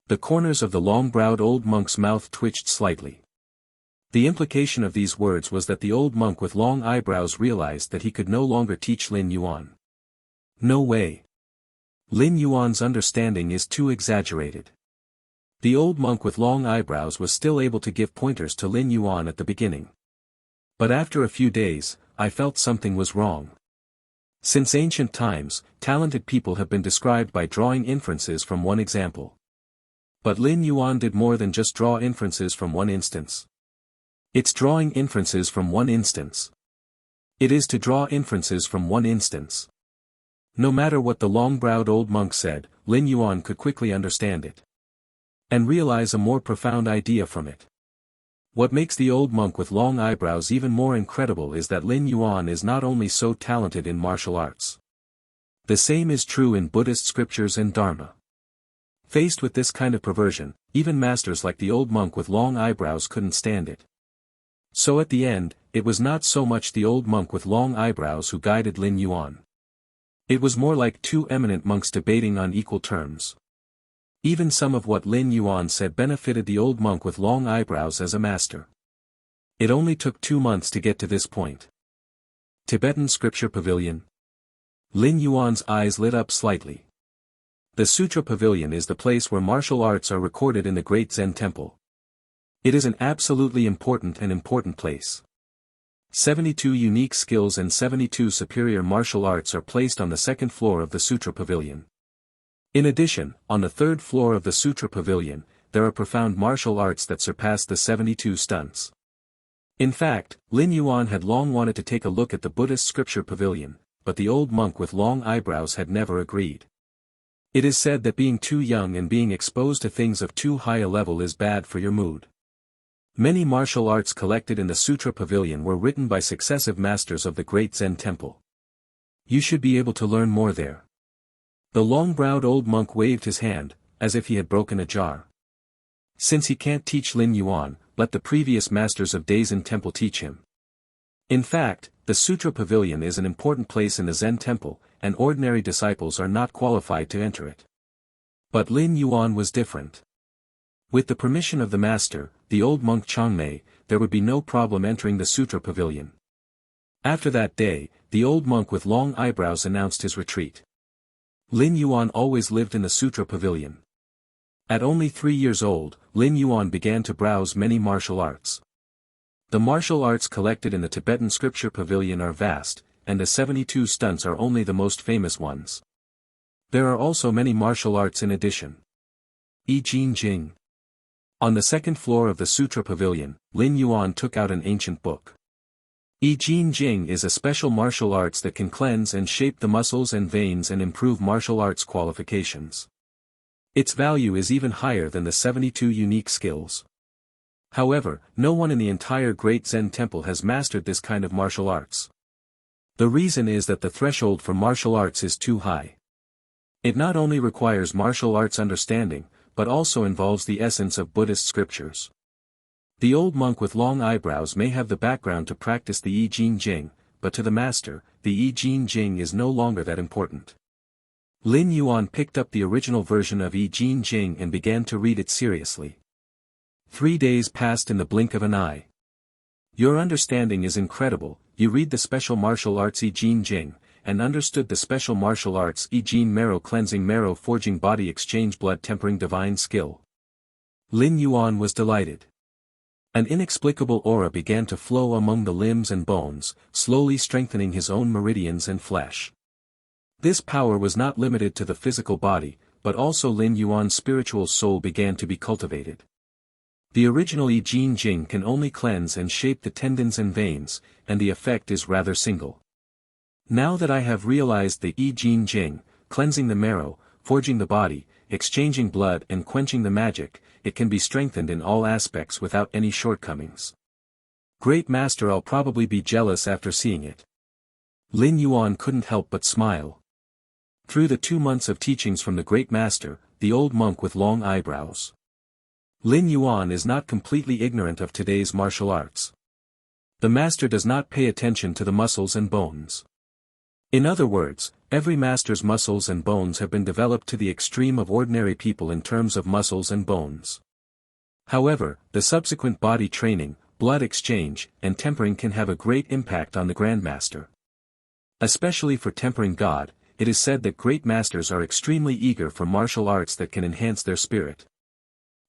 The corners of the long-browed old monk's mouth twitched slightly. The implication of these words was that the old monk with long eyebrows realized that he could no longer teach Lin Yuan. No way. Lin Yuan's understanding is too exaggerated. The old monk with long eyebrows was still able to give pointers to Lin Yuan at the beginning. But after a few days, I felt something was wrong. Since ancient times, talented people have been described by drawing inferences from one example. But Lin Yuan did more than just draw inferences from one instance. It's drawing inferences from one instance. It is to draw inferences from one instance. No matter what the long-browed old monk said, Lin Yuan could quickly understand it. And realize a more profound idea from it. What makes the old monk with long eyebrows even more incredible is that Lin Yuan is not only so talented in martial arts. The same is true in Buddhist scriptures and Dharma. Faced with this kind of perversion, even masters like the old monk with long eyebrows couldn't stand it. So at the end, it was not so much the old monk with long eyebrows who guided Lin Yuan. It was more like two eminent monks debating on equal terms. Even some of what Lin Yuan said benefited the old monk with long eyebrows as a master. It only took 2 months to get to this point. Tibetan Scripture Pavilion. Lin Yuan's eyes lit up slightly. The Sutra Pavilion is the place where martial arts are recorded in the great Zen temple. It is an absolutely important place. 72 unique skills and 72 superior martial arts are placed on the second floor of the Sutra Pavilion. In addition, on the third floor of the Sutra Pavilion, there are profound martial arts that surpass the 72 stunts. In fact, Lin Yuan had long wanted to take a look at the Buddhist Scripture Pavilion, but the old monk with long eyebrows had never agreed. It is said that being too young and being exposed to things of too high a level is bad for your mood. Many martial arts collected in the Sutra Pavilion were written by successive masters of the great Zen temple. You should be able to learn more there. The long-browed old monk waved his hand, as if he had broken a jar. Since he can't teach Lin Yuan, let the previous masters of Daisen temple teach him. In fact, the Sutra Pavilion is an important place in the Zen temple, and ordinary disciples are not qualified to enter it. But Lin Yuan was different. With the permission of the master, the old monk Changmei, there would be no problem entering the Sutra Pavilion. After that day, the old monk with long eyebrows announced his retreat. Lin Yuan always lived in the Sutra Pavilion. At only 3 years old, Lin Yuan began to browse many martial arts. The martial arts collected in the Tibetan Scripture Pavilion are vast, and the 72 stunts are only the most famous ones. There are also many martial arts in addition. I Jin Jing. On the second floor of the Sutra Pavilion, Lin Yuan took out an ancient book. I Jin Jing is a special martial arts that can cleanse and shape the muscles and veins and improve martial arts qualifications. Its value is even higher than the 72 unique skills. However, no one in the entire Great Zen Temple has mastered this kind of martial arts. The reason is that the threshold for martial arts is too high. It not only requires martial arts understanding, but also involves the essence of Buddhist scriptures. The old monk with long eyebrows may have the background to practice the I Jin Jing, but to the master, the I Jin Jing is no longer that important. Lin Yuan picked up the original version of I Jin Jing and began to read it seriously. 3 days passed in the blink of an eye. Your understanding is incredible. You read the special martial arts I Jin Jing, and understood the special martial arts I Jin marrow cleansing marrow forging body exchange blood tempering divine skill. Lin Yuan was delighted. An inexplicable aura began to flow among the limbs and bones, slowly strengthening his own meridians and flesh. This power was not limited to the physical body, but also Lin Yuan's spiritual soul began to be cultivated. The original Yi Jing can only cleanse and shape the tendons and veins, and the effect is rather single. Now that I have realized the Yi Jing, cleansing the marrow, forging the body, exchanging blood and quenching the magic, it can be strengthened in all aspects without any shortcomings. Great Master, I'll probably be jealous after seeing it. Lin Yuan couldn't help but smile. Through the 2 months of teachings from the Great Master, the old monk with long eyebrows, Lin Yuan is not completely ignorant of today's martial arts. The master does not pay attention to the muscles and bones. In other words, every master's muscles and bones have been developed to the extreme of ordinary people in terms of muscles and bones. However, the subsequent body training, blood exchange, and tempering can have a great impact on the Grandmaster. Especially for tempering God, it is said that great masters are extremely eager for martial arts that can enhance their spirit.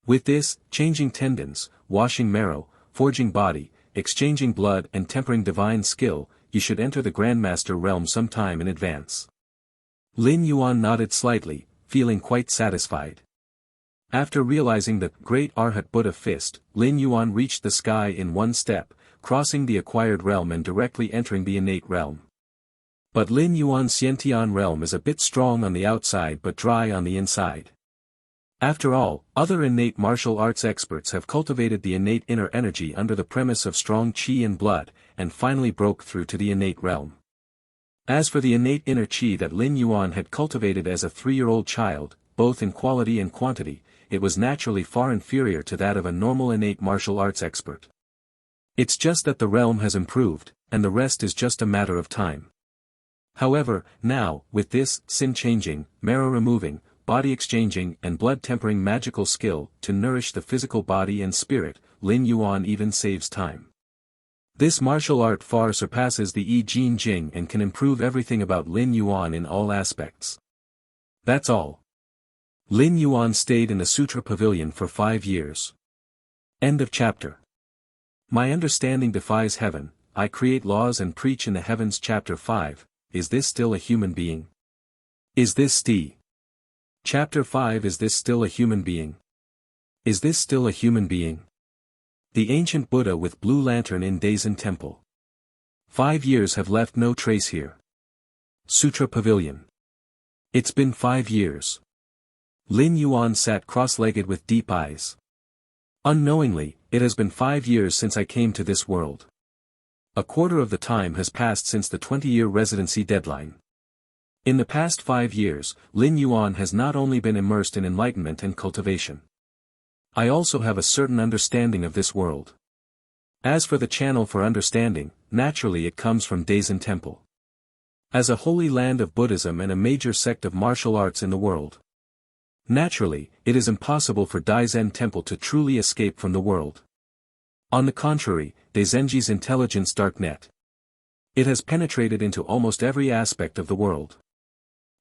With this, changing tendons, washing marrow, forging body, exchanging blood and tempering divine skill, you should enter the Grandmaster realm some time in advance. Lin Yuan nodded slightly, feeling quite satisfied. After realizing the great Arhat Buddha fist, Lin Yuan reached the sky in one step, crossing the acquired realm and directly entering the innate realm. But Lin Yuan's Xiantian realm is a bit strong on the outside but dry on the inside. After all, other innate martial arts experts have cultivated the innate inner energy under the premise of strong qi and blood, and finally broke through to the innate realm. As for the innate inner qi that Lin Yuan had cultivated as a 3-year-old child, both in quality and quantity, it was naturally far inferior to that of a normal innate martial arts expert. It's just that the realm has improved, and the rest is just a matter of time. However, now, with this, sin-changing, marrow-removing, body-exchanging and blood-tempering magical skill to nourish the physical body and spirit, Lin Yuan even saves time. This martial art far surpasses the Yi Jing and can improve everything about Lin Yuan in all aspects. That's all. Lin Yuan stayed in the Sutra Pavilion for 5 years. End of chapter. My understanding defies heaven, I create laws and preach in the heavens. Chapter 5, is this still a human being? Is this Chapter 5, is this still a human being? Is this still a human being? The ancient Buddha with blue lantern in Daisen Temple. 5 years have left no trace here. Sutra Pavilion. It's been 5 years. Lin Yuan sat cross-legged with deep eyes. Unknowingly, it has been 5 years since I came to this world. A quarter of the time has passed since the 20-year residency deadline. In the past 5 years, Lin Yuan has not only been immersed in enlightenment and cultivation. I also have a certain understanding of this world. As for the channel for understanding, naturally it comes from Daisen Temple. As a holy land of Buddhism and a major sect of martial arts in the world. Naturally, it is impossible for Daisen Temple to truly escape from the world. On the contrary, Daisenji's intelligence dark net. It has penetrated into almost every aspect of the world.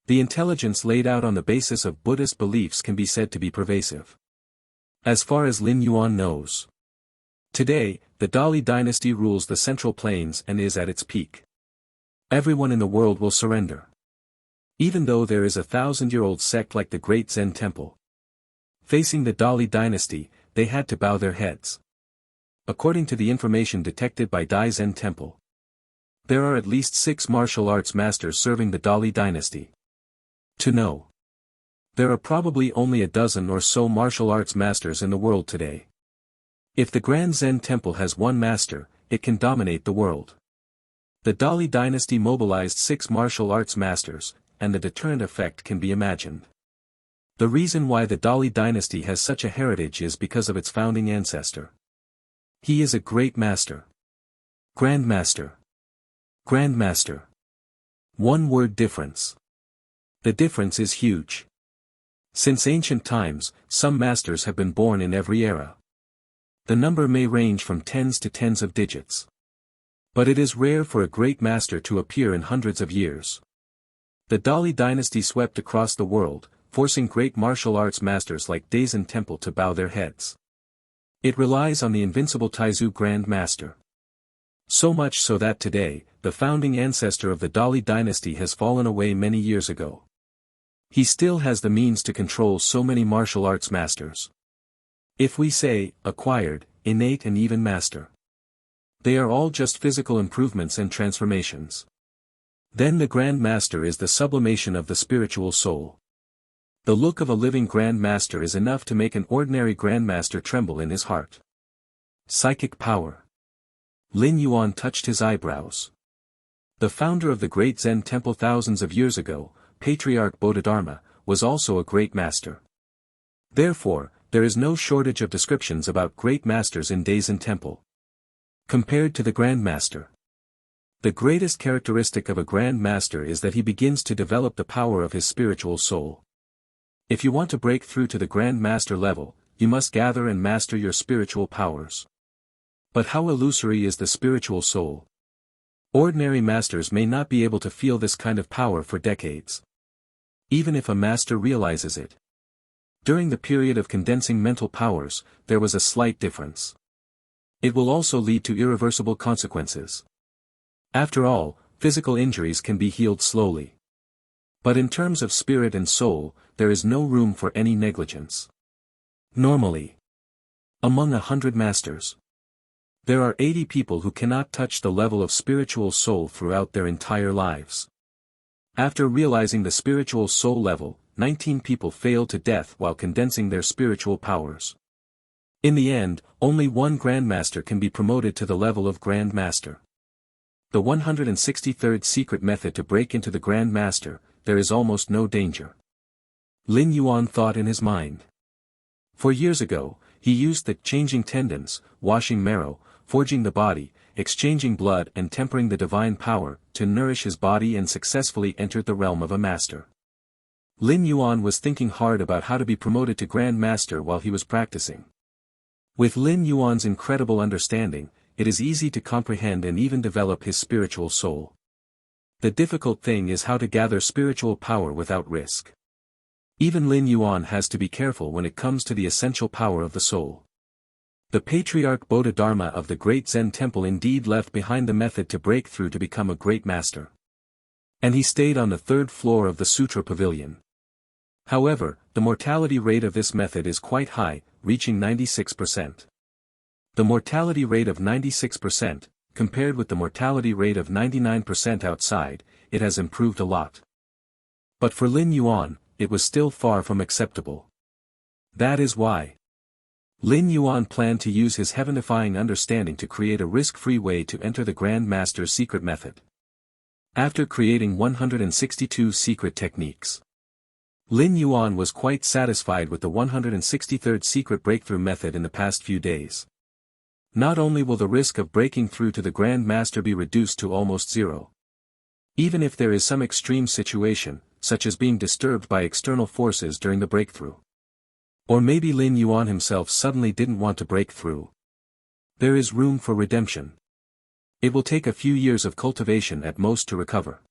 The intelligence laid out on the basis of Buddhist beliefs can be said to be pervasive. As far as Lin Yuan knows. Today, the Dali dynasty rules the Central Plains and is at its peak. Everyone in the world will surrender. Even though there is a 1,000-year-old sect like the Great Zen Temple. Facing the Dali dynasty, they had to bow their heads. According to the information detected by Daisen Temple, there are at least 6 martial arts masters serving the Dali dynasty. To know. There are probably only a dozen or so martial arts masters in the world today. If the Grand Zen Temple has one master, it can dominate the world. The Dali dynasty mobilized 6 martial arts masters, and the deterrent effect can be imagined. The reason why the Dali dynasty has such a heritage is because of its founding ancestor. He is a great master. Grandmaster. Grandmaster. One word difference. The difference is huge. Since ancient times, some masters have been born in every era. The number may range from tens to tens of digits. But it is rare for a great master to appear in hundreds of years. The Dali dynasty swept across the world, forcing great martial arts masters like Daisen Temple to bow their heads. It relies on the invincible Taizu Grand Master. So much so that today, the founding ancestor of the Dali dynasty, has fallen away many years ago. He still has the means to control so many martial arts masters. If we say, acquired, innate and even master, they are all just physical improvements and transformations. Then the Grand Master is the sublimation of the spiritual soul. The look of a living Grand Master is enough to make an ordinary Grand Master tremble in his heart. Psychic power. Lin Yuan touched his eyebrows. The founder of the great Zen temple thousands of years ago, Patriarch Bodhidharma, was also a great master. Therefore, there is no shortage of descriptions about great masters in Daisen Temple. Compared to the Grand Master, the greatest characteristic of a Grand Master is that he begins to develop the power of his spiritual soul. If you want to break through to the Grand Master level, you must gather and master your spiritual powers. But how illusory is the spiritual soul? Ordinary masters may not be able to feel this kind of power for decades. Even if a master realizes it. During the period of condensing mental powers, there was a slight difference. It will also lead to irreversible consequences. After all, physical injuries can be healed slowly. But in terms of spirit and soul, there is no room for any negligence. Normally, among 100 masters, there are 80 people who cannot touch the level of spiritual soul throughout their entire lives. After realizing the spiritual soul level, 19 people fail to death while condensing their spiritual powers. In the end, only one Grand Master can be promoted to the level of Grand Master. The 163rd secret method to break into the Grand Master, there is almost no danger. Lin Yuan thought in his mind. For years ago, he used the changing tendons, washing marrow, forging the body, exchanging blood and tempering the divine power, to nourish his body and successfully entered the realm of a master. Lin Yuan was thinking hard about how to be promoted to Grand Master while he was practicing. With Lin Yuan's incredible understanding, it is easy to comprehend and even develop his spiritual soul. The difficult thing is how to gather spiritual power without risk. Even Lin Yuan has to be careful when it comes to the essential power of the soul. The Patriarch Bodhidharma of the Great Zen Temple indeed left behind the method to break through to become a great master. And he stayed on the 3rd floor of the Sutra Pavilion. However, the mortality rate of this method is quite high, reaching 96%. The mortality rate of 96%, compared with the mortality rate of 99% outside, it has improved a lot. But for Lin Yuan, it was still far from acceptable. That is why Lin Yuan planned to use his heaven-defying understanding to create a risk-free way to enter the Grand Master's secret method. After creating 162 secret techniques, Lin Yuan was quite satisfied with the 163rd secret breakthrough method in the past few days. Not only will the risk of breaking through to the Grand Master be reduced to almost zero. Even if there is some extreme situation, such as being disturbed by external forces during the breakthrough. Or maybe Lin Yuan himself suddenly didn't want to break through. There is room for redemption. It will take a few years of cultivation at most to recover.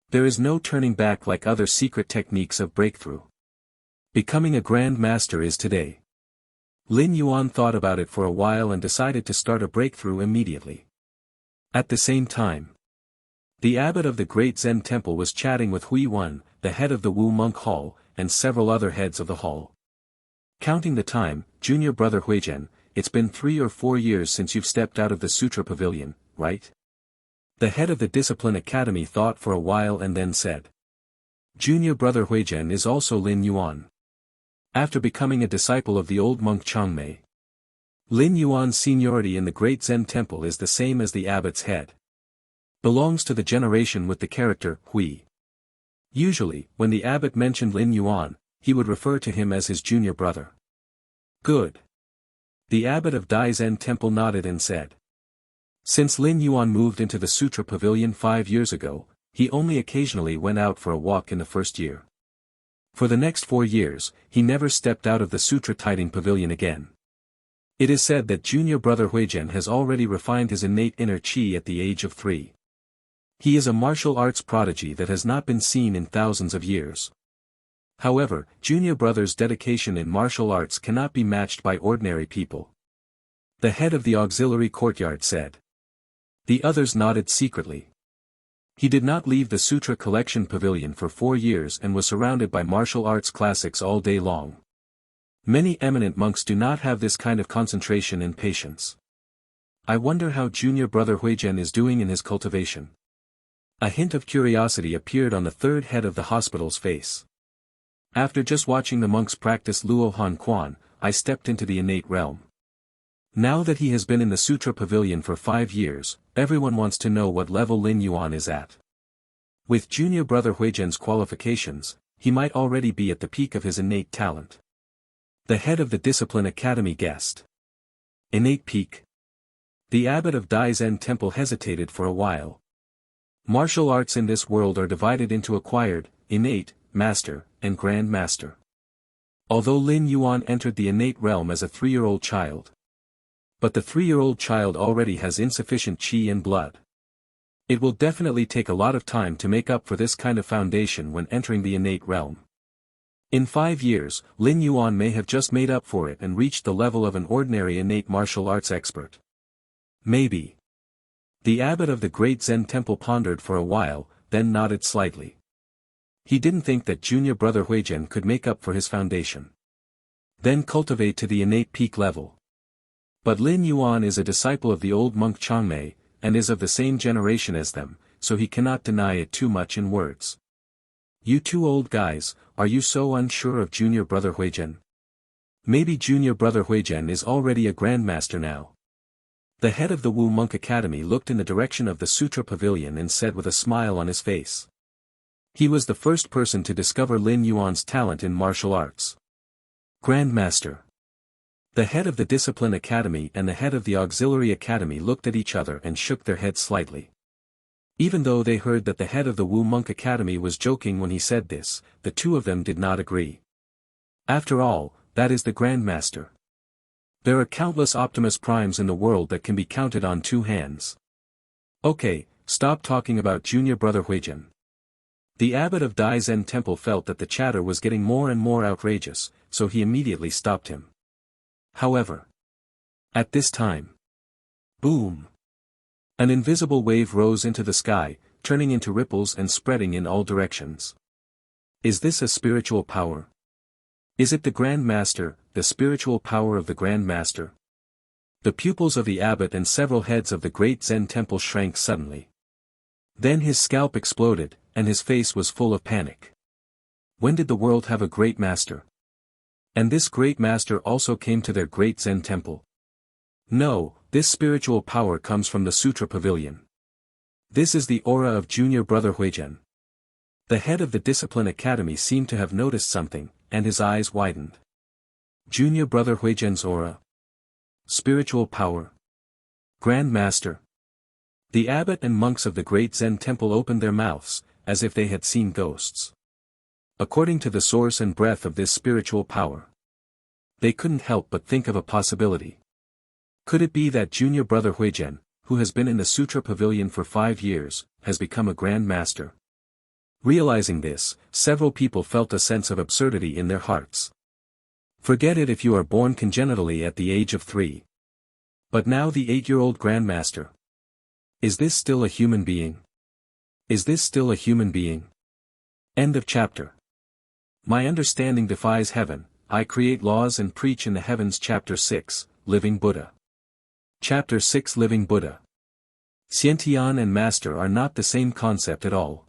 There is no turning back like other secret techniques of breakthrough. Becoming a Grand Master is today. Lin Yuan thought about it for a while and decided to start a breakthrough immediately. At the same time, the abbot of the Great Zen Temple was chatting with Hui Wen, the head of the Wu Monk Hall, and several other heads of the hall. Counting the time, junior brother Huizhen, it's been 3 or 4 years since you've stepped out of the Sutra Pavilion, right? The head of the Discipline Academy thought for a while and then said. Junior brother Huizhen is also Lin Yuan. After becoming a disciple of the old monk Changmei, Lin Yuan's seniority in the Great Zen Temple is the same as the abbot's head. Belongs to the generation with the character Hui. Usually, when the abbot mentioned Lin Yuan, he would refer to him as his junior brother. Good. The abbot of Dai Zen Temple nodded and said. Since Lin Yuan moved into the Sutra Pavilion 5 years ago, he only occasionally went out for a walk in the first year. For the next 4 years, he never stepped out of the Sutra Tiding Pavilion again. It is said that junior brother Huizhen has already refined his innate inner qi at the age of 3. He is a martial arts prodigy that has not been seen in thousands of years. However, junior brother's dedication in martial arts cannot be matched by ordinary people. The head of the auxiliary courtyard said. The others nodded secretly. He did not leave the Sutra Collection Pavilion for 4 years and was surrounded by martial arts classics all day long. Many eminent monks do not have this kind of concentration and patience. I wonder how junior brother Huizhen is doing in his cultivation. A hint of curiosity appeared on the third head of the hospital's face. After just watching the monks practice Luo Han Quan, I stepped into the innate realm. Now that he has been in the Sutra Pavilion for 5 years, everyone wants to know what level Lin Yuan is at. With junior brother Huizhen's qualifications, he might already be at the peak of his innate talent. The head of the Discipline Academy guessed. Innate peak. The abbot of Dai Zen Temple hesitated for a while. Martial arts in this world are divided into acquired, innate, master, and grand master. Although Lin Yuan entered the innate realm as a 3-year-old child. But the 3-year-old child already has insufficient qi and blood. It will definitely take a lot of time to make up for this kind of foundation when entering the innate realm. In 5 years, Lin Yuan may have just made up for it and reached the level of an ordinary innate martial arts expert. Maybe. The abbot of the great Zen temple pondered for a while, then nodded slightly. He didn't think that junior brother Huizhen could make up for his foundation. Then cultivate to the innate peak level. But Lin Yuan is a disciple of the old monk Changmei, and is of the same generation as them, so he cannot deny it too much in words. You two old guys, are you so unsure of junior brother Huizhen? Maybe junior brother Huizhen is already a grandmaster now. The head of the Wu Monk Academy looked in the direction of the Sutra Pavilion and said with a smile on his face. He was the first person to discover Lin Yuan's talent in martial arts. Grandmaster. The head of the Discipline Academy and the head of the Auxiliary Academy looked at each other and shook their heads slightly. Even though they heard that the head of the Wu Monk Academy was joking when he said this, the two of them did not agree. After all, that is the Grandmaster. There are countless Optimus Primes in the world that can be counted on 2 hands. Okay, stop talking about junior brother Huizhen. The abbot of Dai Zen Temple felt that the chatter was getting more and more outrageous, so he immediately stopped him. However, at this time, boom! An invisible wave rose into the sky, turning into ripples and spreading in all directions. Is this a spiritual power? Is it the Grand Master, the spiritual power of the Grand Master? The pupils of the abbot and several heads of the great Zen temple shrank suddenly. Then his scalp exploded, and his face was full of panic. When did the world have a great master? And this great master also came to their great Zen temple? No, this spiritual power comes from the Sutra Pavilion. This is the aura of junior brother Huizhen. The head of the Discipline Academy seemed to have noticed something, and his eyes widened. Junior brother Huizhen's aura. Spiritual power. Grand Master. The abbot and monks of the great Zen temple opened their mouths, as if they had seen ghosts. According to the source and breadth of this spiritual power, they couldn't help but think of a possibility. Could it be that junior brother Huizhen, who has been in the Sutra Pavilion for 5 years, has become a Grand Master? Realizing this, several people felt a sense of absurdity in their hearts. Forget it if you are born congenitally at the age of 3. But now the 8-year-old Grandmaster. Is this still a human being? Is this still a human being? End of chapter. My understanding defies heaven, I create laws and preach in the heavens. Chapter 6, Living Buddha. Chapter 6, Living Buddha. Xiantian and Master are not the same concept at all.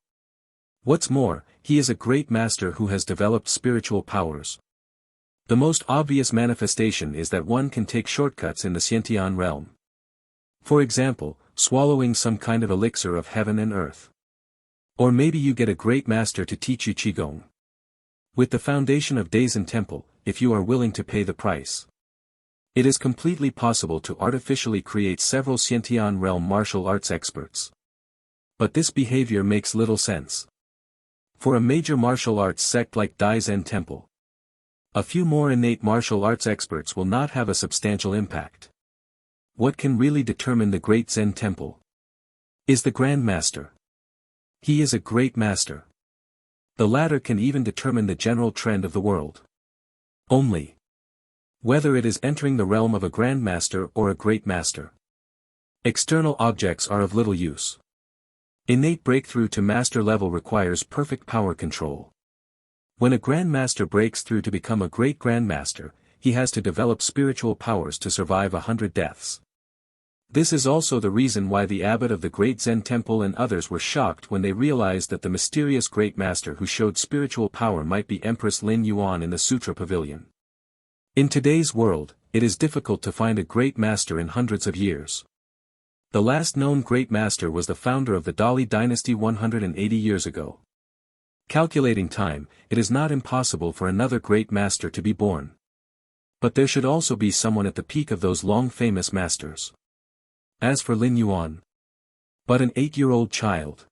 What's more, he is a great master who has developed spiritual powers. The most obvious manifestation is that one can take shortcuts in the Xiantian realm. For example, swallowing some kind of elixir of heaven and earth. Or maybe you get a great master to teach you Qigong. With the foundation of Daisen Temple, if you are willing to pay the price. It is completely possible to artificially create several Xiantian realm martial arts experts. But this behavior makes little sense. For a major martial arts sect like Dai Zen Temple, a few more innate martial arts experts will not have a substantial impact. What can really determine the great Zen Temple? Is the Grand Master. He is a great master. The latter can even determine the general trend of the world. Only. Whether it is entering the realm of a Grand Master or a Great Master. External objects are of little use. Innate breakthrough to master level requires perfect power control. When a grandmaster breaks through to become a great grandmaster, he has to develop spiritual powers to survive 100 deaths. This is also the reason why the abbot of the great Zen temple and others were shocked when they realized that the mysterious great master who showed spiritual power might be Empress Lin Yuan in the Sutra Pavilion. In today's world, it is difficult to find a great master in hundreds of years. The last known great master was the founder of the Dali dynasty 180 years ago. Calculating time, it is not impossible for another great master to be born. But there should also be someone at the peak of those long famous masters. As for Lin Yuan, but an 8-year-old child.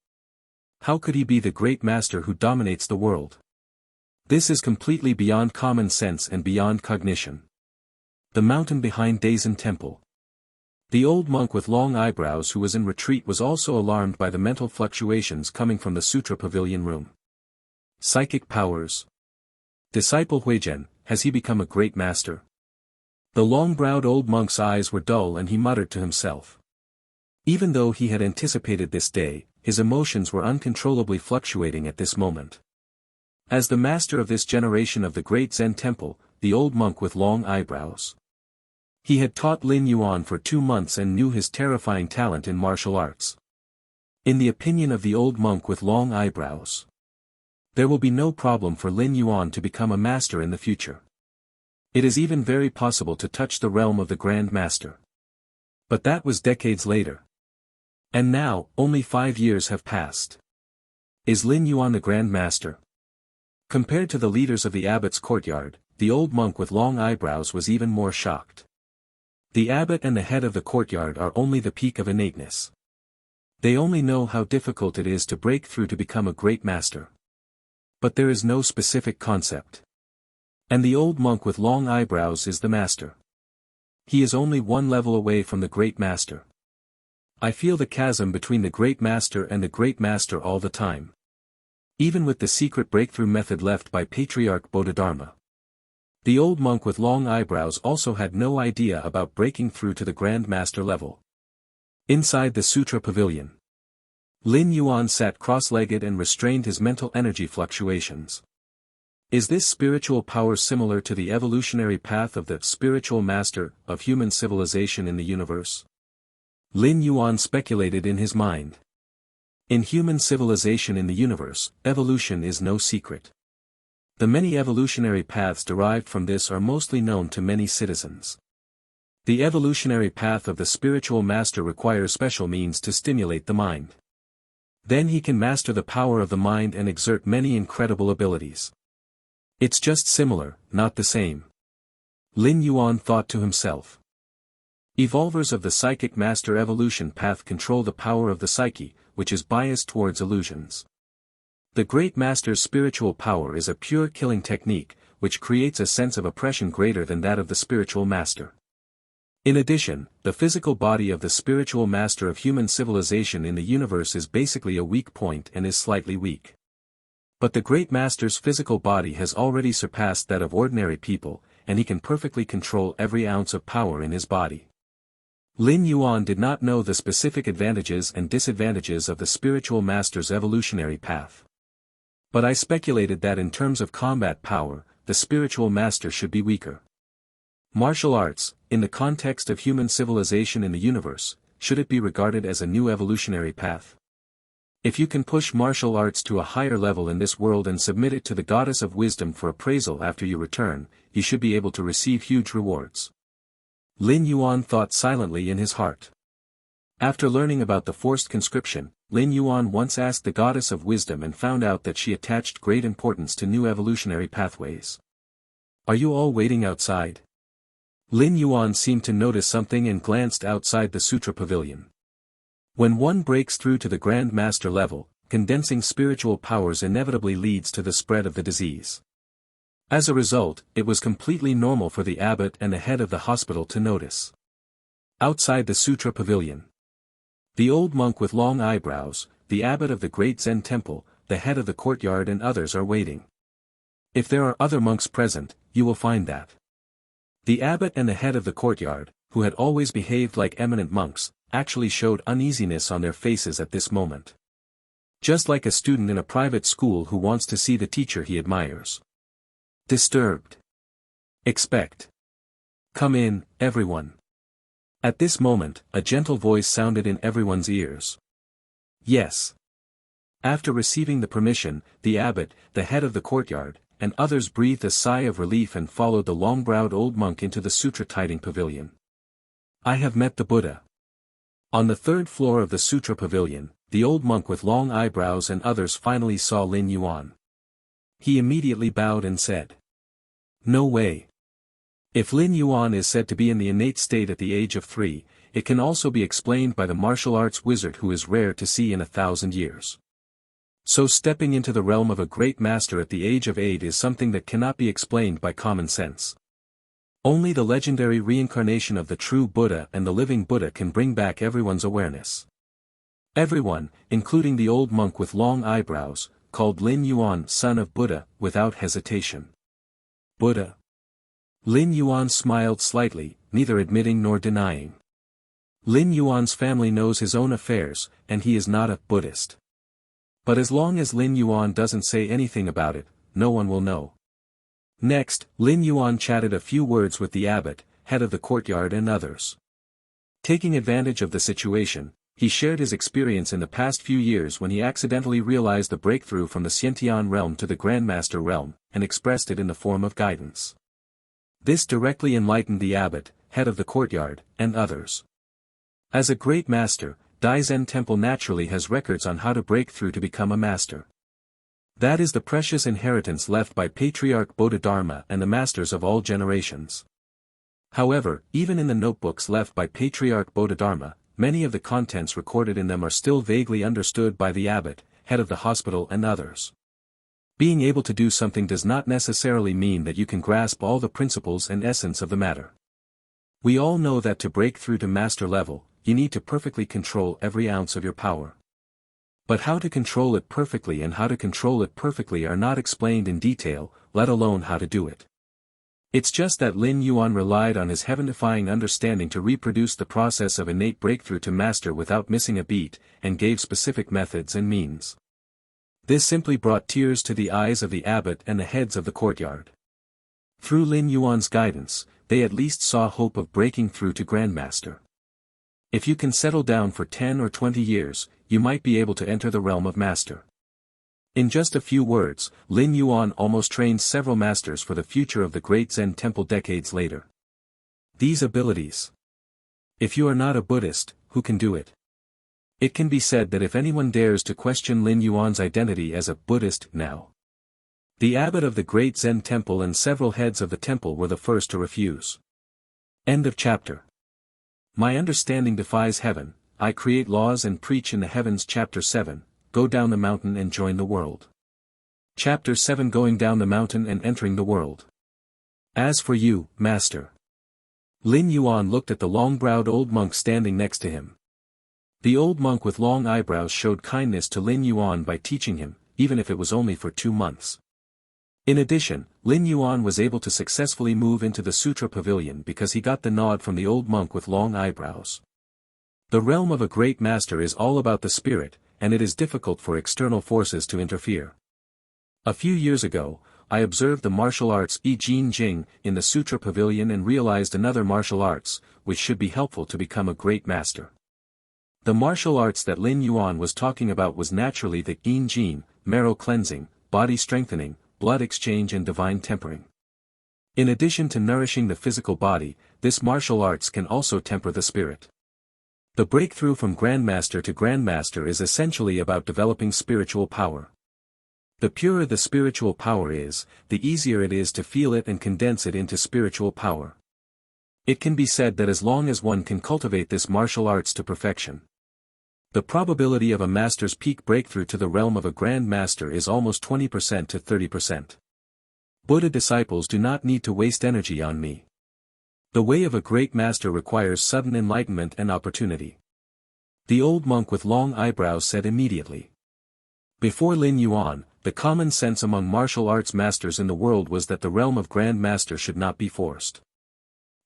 How could he be the great master who dominates the world? This is completely beyond common sense and beyond cognition. The mountain behind Daisen Temple. The old monk with long eyebrows who was in retreat was also alarmed by the mental fluctuations coming from the Sutra Pavilion room. Psychic powers. Disciple Huizhen, has he become a great master? The long-browed old monk's eyes were dull and he muttered to himself. Even though he had anticipated this day, his emotions were uncontrollably fluctuating at this moment. As the master of this generation of the great Zen temple, the old monk with long eyebrows. He had taught Lin Yuan for 2 months and knew his terrifying talent in martial arts. In the opinion of the old monk with long eyebrows, there will be no problem for Lin Yuan to become a master in the future. It is even very possible to touch the realm of the Grand Master. But that was decades later. And now, only 5 years have passed. Is Lin Yuan the Grand Master? Compared to the leaders of the abbot's courtyard, the old monk with long eyebrows was even more shocked. The abbot and the head of the courtyard are only the peak of innateness. They only know how difficult it is to break through to become a great master. But there is no specific concept. And the old monk with long eyebrows is the master. He is only one level away from the great master. I feel the chasm between the great master and the great master all the time. Even with the secret breakthrough method left by Patriarch Bodhidharma. The old monk with long eyebrows also had no idea about breaking through to the Grand Master level. Inside the Sutra Pavilion, Lin Yuan sat cross-legged and restrained his mental energy fluctuations. Is this spiritual power similar to the evolutionary path of the spiritual master of human civilization in the universe? Lin Yuan speculated in his mind. In human civilization in the universe, evolution is no secret. The many evolutionary paths derived from this are mostly known to many citizens. The evolutionary path of the spiritual master requires special means to stimulate the mind. Then he can master the power of the mind and exert many incredible abilities. It's just similar, not the same. Lin Yuan thought to himself. Evolvers of the psychic master evolution path control the power of the psyche, which is biased towards illusions. The great master's spiritual power is a pure killing technique, which creates a sense of oppression greater than that of the spiritual master. In addition, the physical body of the spiritual master of human civilization in the universe is basically a weak point and is slightly weak. But the great master's physical body has already surpassed that of ordinary people, and he can perfectly control every ounce of power in his body. Lin Yuan did not know the specific advantages and disadvantages of the spiritual master's evolutionary path. But I speculated that in terms of combat power, the spiritual master should be weaker. Martial arts, in the context of human civilization in the universe, should it be regarded as a new evolutionary path? If you can push martial arts to a higher level in this world and submit it to the goddess of wisdom for appraisal after you return, you should be able to receive huge rewards. Lin Yuan thought silently in his heart. After learning about the forced conscription, Lin Yuan once asked the goddess of wisdom and found out that she attached great importance to new evolutionary pathways. Are you all waiting outside? Lin Yuan seemed to notice something and glanced outside the Sutra Pavilion. When one breaks through to the Grand Master level, condensing spiritual powers inevitably leads to the spread of the disease. As a result, it was completely normal for the abbot and the head of the hospital to notice. Outside the Sutra Pavilion, the old monk with long eyebrows, the abbot of the great Zen temple, the head of the courtyard and others are waiting. If there are other monks present, you will find that the abbot and the head of the courtyard, who had always behaved like eminent monks, actually showed uneasiness on their faces at this moment. Just like a student in a private school who wants to see the teacher he admires. Disturbed. Expect. Come in, everyone. At this moment, a gentle voice sounded in everyone's ears. Yes. After receiving the permission, the abbot, the head of the courtyard, and others breathed a sigh of relief and followed the long-browed old monk into the sutra-tiding pavilion. I have met the Buddha. On the third floor of the sutra pavilion, the old monk with long eyebrows and others finally saw Lin Yuan. He immediately bowed and said, "No way." If Lin Yuan is said to be in the innate state at the age of 3, it can also be explained by the martial arts wizard who is rare to see in 1,000 years. So stepping into the realm of a great master at the age of 8 is something that cannot be explained by common sense. Only the legendary reincarnation of the true Buddha and the living Buddha can bring back everyone's awareness. Everyone, including the old monk with long eyebrows, called Lin Yuan son of Buddha, without hesitation. Buddha. Lin Yuan smiled slightly, neither admitting nor denying. Lin Yuan's family knows his own affairs, and he is not a Buddhist. But as long as Lin Yuan doesn't say anything about it, no one will know. Next, Lin Yuan chatted a few words with the abbot, head of the courtyard and others. Taking advantage of the situation, he shared his experience in the past few years when he accidentally realized the breakthrough from the Xiantian realm to the Grandmaster realm, and expressed it in the form of guidance. This directly enlightened the abbot, head of the courtyard, and others. As a great master, Dai Zen Temple naturally has records on how to break through to become a master. That is the precious inheritance left by Patriarch Bodhidharma and the masters of all generations. However, even in the notebooks left by Patriarch Bodhidharma, many of the contents recorded in them are still vaguely understood by the abbot, head of the hospital and others. Being able to do something does not necessarily mean that you can grasp all the principles and essence of the matter. We all know that to break through to master level, you need to perfectly control every ounce of your power. But how to control it perfectly and how to control it perfectly are not explained in detail, let alone how to do it. It's just that Lin Yuan relied on his heaven-defying understanding to reproduce the process of innate breakthrough to master without missing a beat, and gave specific methods and means. This simply brought tears to the eyes of the abbot and the heads of the courtyard. Through Lin Yuan's guidance, they at least saw hope of breaking through to Grandmaster. If you can settle down for 10 or 20 years, you might be able to enter the realm of master. In just a few words, Lin Yuan almost trained several masters for the future of the great Zen temple decades later. These abilities. If you are not a Buddhist, who can do it? It can be said that if anyone dares to question Lin Yuan's identity as a Buddhist now, the abbot of the great Zen temple and several heads of the temple were the first to refuse. End of chapter. My understanding defies heaven, I create laws and preach in the heavens. Chapter 7, Go down the mountain and join the world. Chapter 7, Going down the mountain and entering the world. As for you, Master. Lin Yuan looked at the long-browed old monk standing next to him. The old monk with long eyebrows showed kindness to Lin Yuan by teaching him, even if it was only for 2 months. In addition, Lin Yuan was able to successfully move into the Sutra Pavilion because he got the nod from the old monk with long eyebrows. The realm of a great master is all about the spirit, and it is difficult for external forces to interfere. A few years ago, I observed the martial arts I Jin Jing in the Sutra Pavilion and realized another martial arts, which should be helpful to become a great master. The martial arts that Lin Yuan was talking about was naturally the Yin Jin, marrow cleansing, body strengthening, blood exchange and divine tempering. In addition to nourishing the physical body, this martial arts can also temper the spirit. The breakthrough from Grandmaster to Grandmaster is essentially about developing spiritual power. The purer the spiritual power is, the easier it is to feel it and condense it into spiritual power. It can be said that as long as one can cultivate this martial arts to perfection, the probability of a master's peak breakthrough to the realm of a grand master is almost 20% to 30%. Buddha disciples do not need to waste energy on me. The way of a great master requires sudden enlightenment and opportunity. The old monk with long eyebrows said immediately. Before Lin Yuan, the common sense among martial arts masters in the world was that the realm of grand master should not be forced.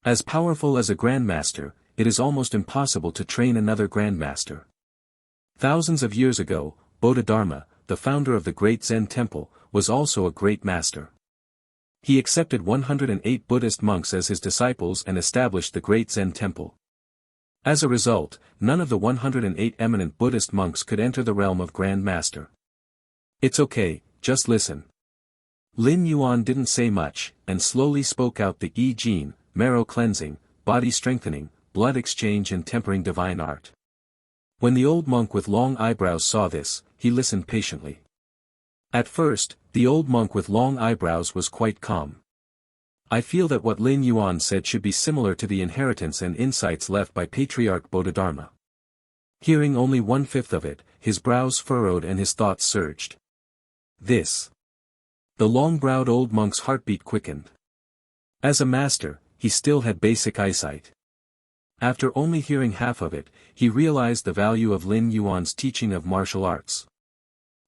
As powerful as a grand master, it is almost impossible to train another grand master. Thousands of years ago, Bodhidharma, the founder of the great Zen temple, was also a great master. He accepted 108 Buddhist monks as his disciples and established the great Zen temple. As a result, none of the 108 eminent Buddhist monks could enter the realm of Grand Master. "It's okay, just listen." Lin Yuan didn't say much, and slowly spoke out the I Ching, marrow cleansing, body strengthening, blood exchange and tempering divine art. When the old monk with long eyebrows saw this, he listened patiently. At first, the old monk with long eyebrows was quite calm. "I feel that what Lin Yuan said should be similar to the inheritance and insights left by Patriarch Bodhidharma." Hearing only 1/5 of it, his brows furrowed and his thoughts surged. This. The long-browed old monk's heartbeat quickened. As a master, he still had basic eyesight. After only hearing half of it, he realized the value of Lin Yuan's teaching of martial arts.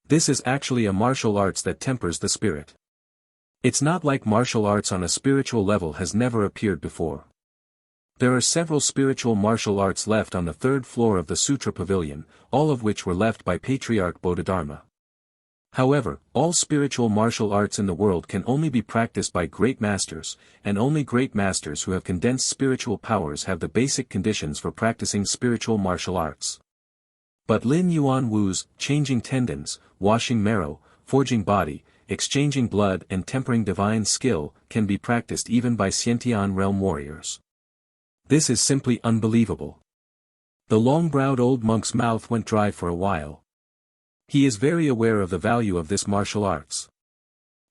This is actually a martial arts that tempers the spirit. It's not like martial arts on a spiritual level has never appeared before. There are several spiritual martial arts left on the 3rd floor of the Sutra Pavilion, all of which were left by Patriarch Bodhidharma. However, all spiritual martial arts in the world can only be practiced by great masters, and only great masters who have condensed spiritual powers have the basic conditions for practicing spiritual martial arts. But Lin Yuan Wu's changing tendons, washing marrow, forging body, exchanging blood and tempering divine skill can be practiced even by Xiantian realm warriors. This is simply unbelievable. The long-browed old monk's mouth went dry for a while. He is very aware of the value of this martial arts.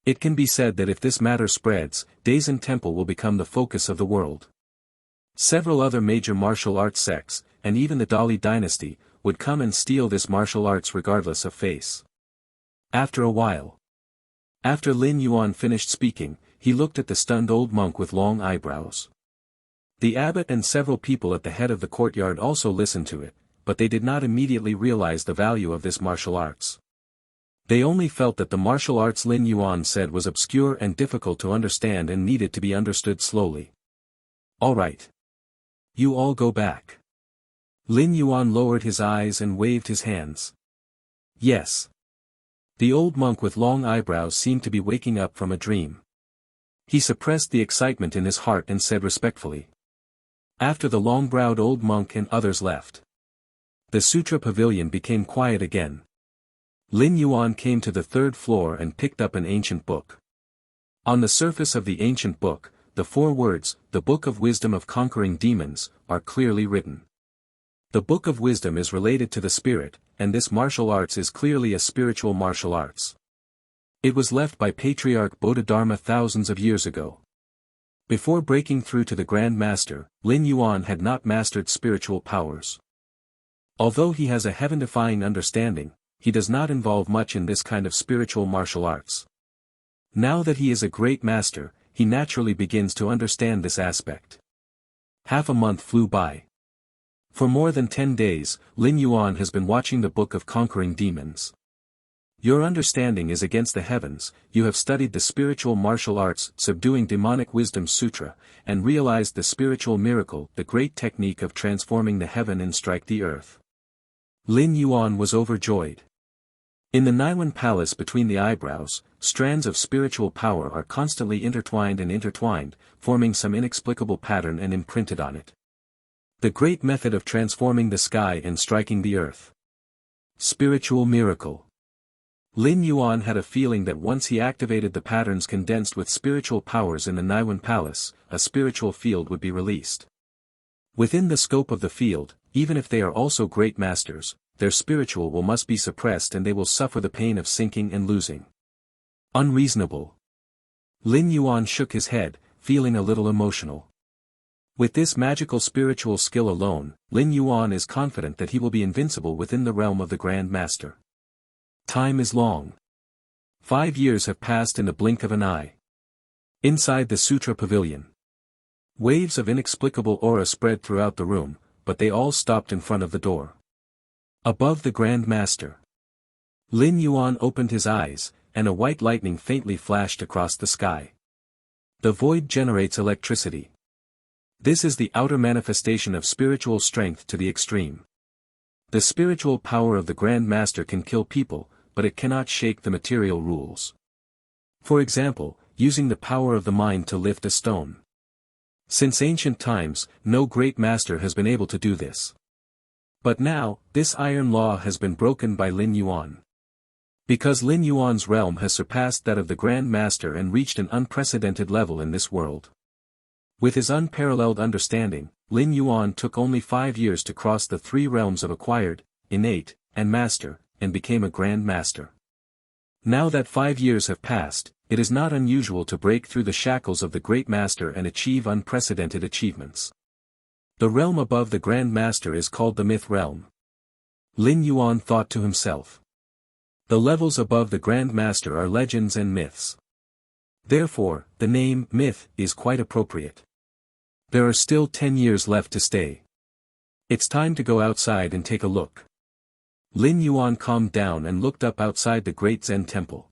It can be said that if this matter spreads, Daisen Temple will become the focus of the world. Several other major martial arts sects, and even the Dali dynasty, would come and steal this martial arts regardless of face. After a while. After Lin Yuan finished speaking, he looked at the stunned old monk with long eyebrows. The abbot and several people at the head of the courtyard also listened to it, but they did not immediately realize the value of this martial arts. They only felt that the martial arts Lin Yuan said was obscure and difficult to understand and needed to be understood slowly. "All right. You all go back." Lin Yuan lowered his eyes and waved his hands. "Yes." The old monk with long eyebrows seemed to be waking up from a dream. He suppressed the excitement in his heart and said respectfully. After the long-browed old monk and others left, the Sutra Pavilion became quiet again. Lin Yuan came to the 3rd floor and picked up an ancient book. On the surface of the ancient book, the 4 words, "The Book of Wisdom of Conquering Demons," are clearly written. The Book of Wisdom is related to the spirit, and this martial arts is clearly a spiritual martial arts. It was left by Patriarch Bodhidharma thousands of years ago. Before breaking through to the Grand Master, Lin Yuan had not mastered spiritual powers. Although he has a heaven-defying understanding, he does not involve much in this kind of spiritual martial arts. Now that he is a great master, he naturally begins to understand this aspect. Half a month flew by. For more than 10 days, Lin Yuan has been watching the Book of Conquering Demons. Your understanding is against the heavens, you have studied the spiritual martial arts Subduing Demonic Wisdom Sutra, and realized the spiritual miracle, the great technique of transforming the heaven and strike the earth. Lin Yuan was overjoyed. In the Naiwan Palace between the eyebrows, strands of spiritual power are constantly intertwined, forming some inexplicable pattern and imprinted on it. The great method of transforming the sky and striking the earth. Spiritual miracle. Lin Yuan had a feeling that once he activated the patterns condensed with spiritual powers in the Naiwan Palace, a spiritual field would be released. Within the scope of the field, even if they are also great masters, their spiritual will must be suppressed and they will suffer the pain of sinking and losing. Unreasonable. Lin Yuan shook his head, feeling a little emotional. With this magical spiritual skill alone, Lin Yuan is confident that he will be invincible within the realm of the Grand Master. Time is long. 5 years have passed in the blink of an eye. Inside the Sutra Pavilion. Waves of inexplicable aura spread throughout the room, but they all stopped in front of the door. Above the Grand Master. Lin Yuan opened his eyes, and a white lightning faintly flashed across the sky. The void generates electricity. This is the outer manifestation of spiritual strength to the extreme. The spiritual power of the Grand Master can kill people, but it cannot shake the material rules. For example, using the power of the mind to lift a stone. Since ancient times, no great master has been able to do this. But now, this iron law has been broken by Lin Yuan. Because Lin Yuan's realm has surpassed that of the Grand Master and reached an unprecedented level in this world. With his unparalleled understanding, Lin Yuan took only 5 years to cross the 3 realms of acquired, innate, and master, and became a Grand Master. Now that 5 years have passed, it is not unusual to break through the shackles of the Great Master and achieve unprecedented achievements. The realm above the Grand Master is called the Myth Realm. Lin Yuan thought to himself. The levels above the Grand Master are legends and myths. Therefore, the name myth is quite appropriate. There are still 10 years left to stay. It's time to go outside and take a look. Lin Yuan calmed down and looked up outside the great Zen temple.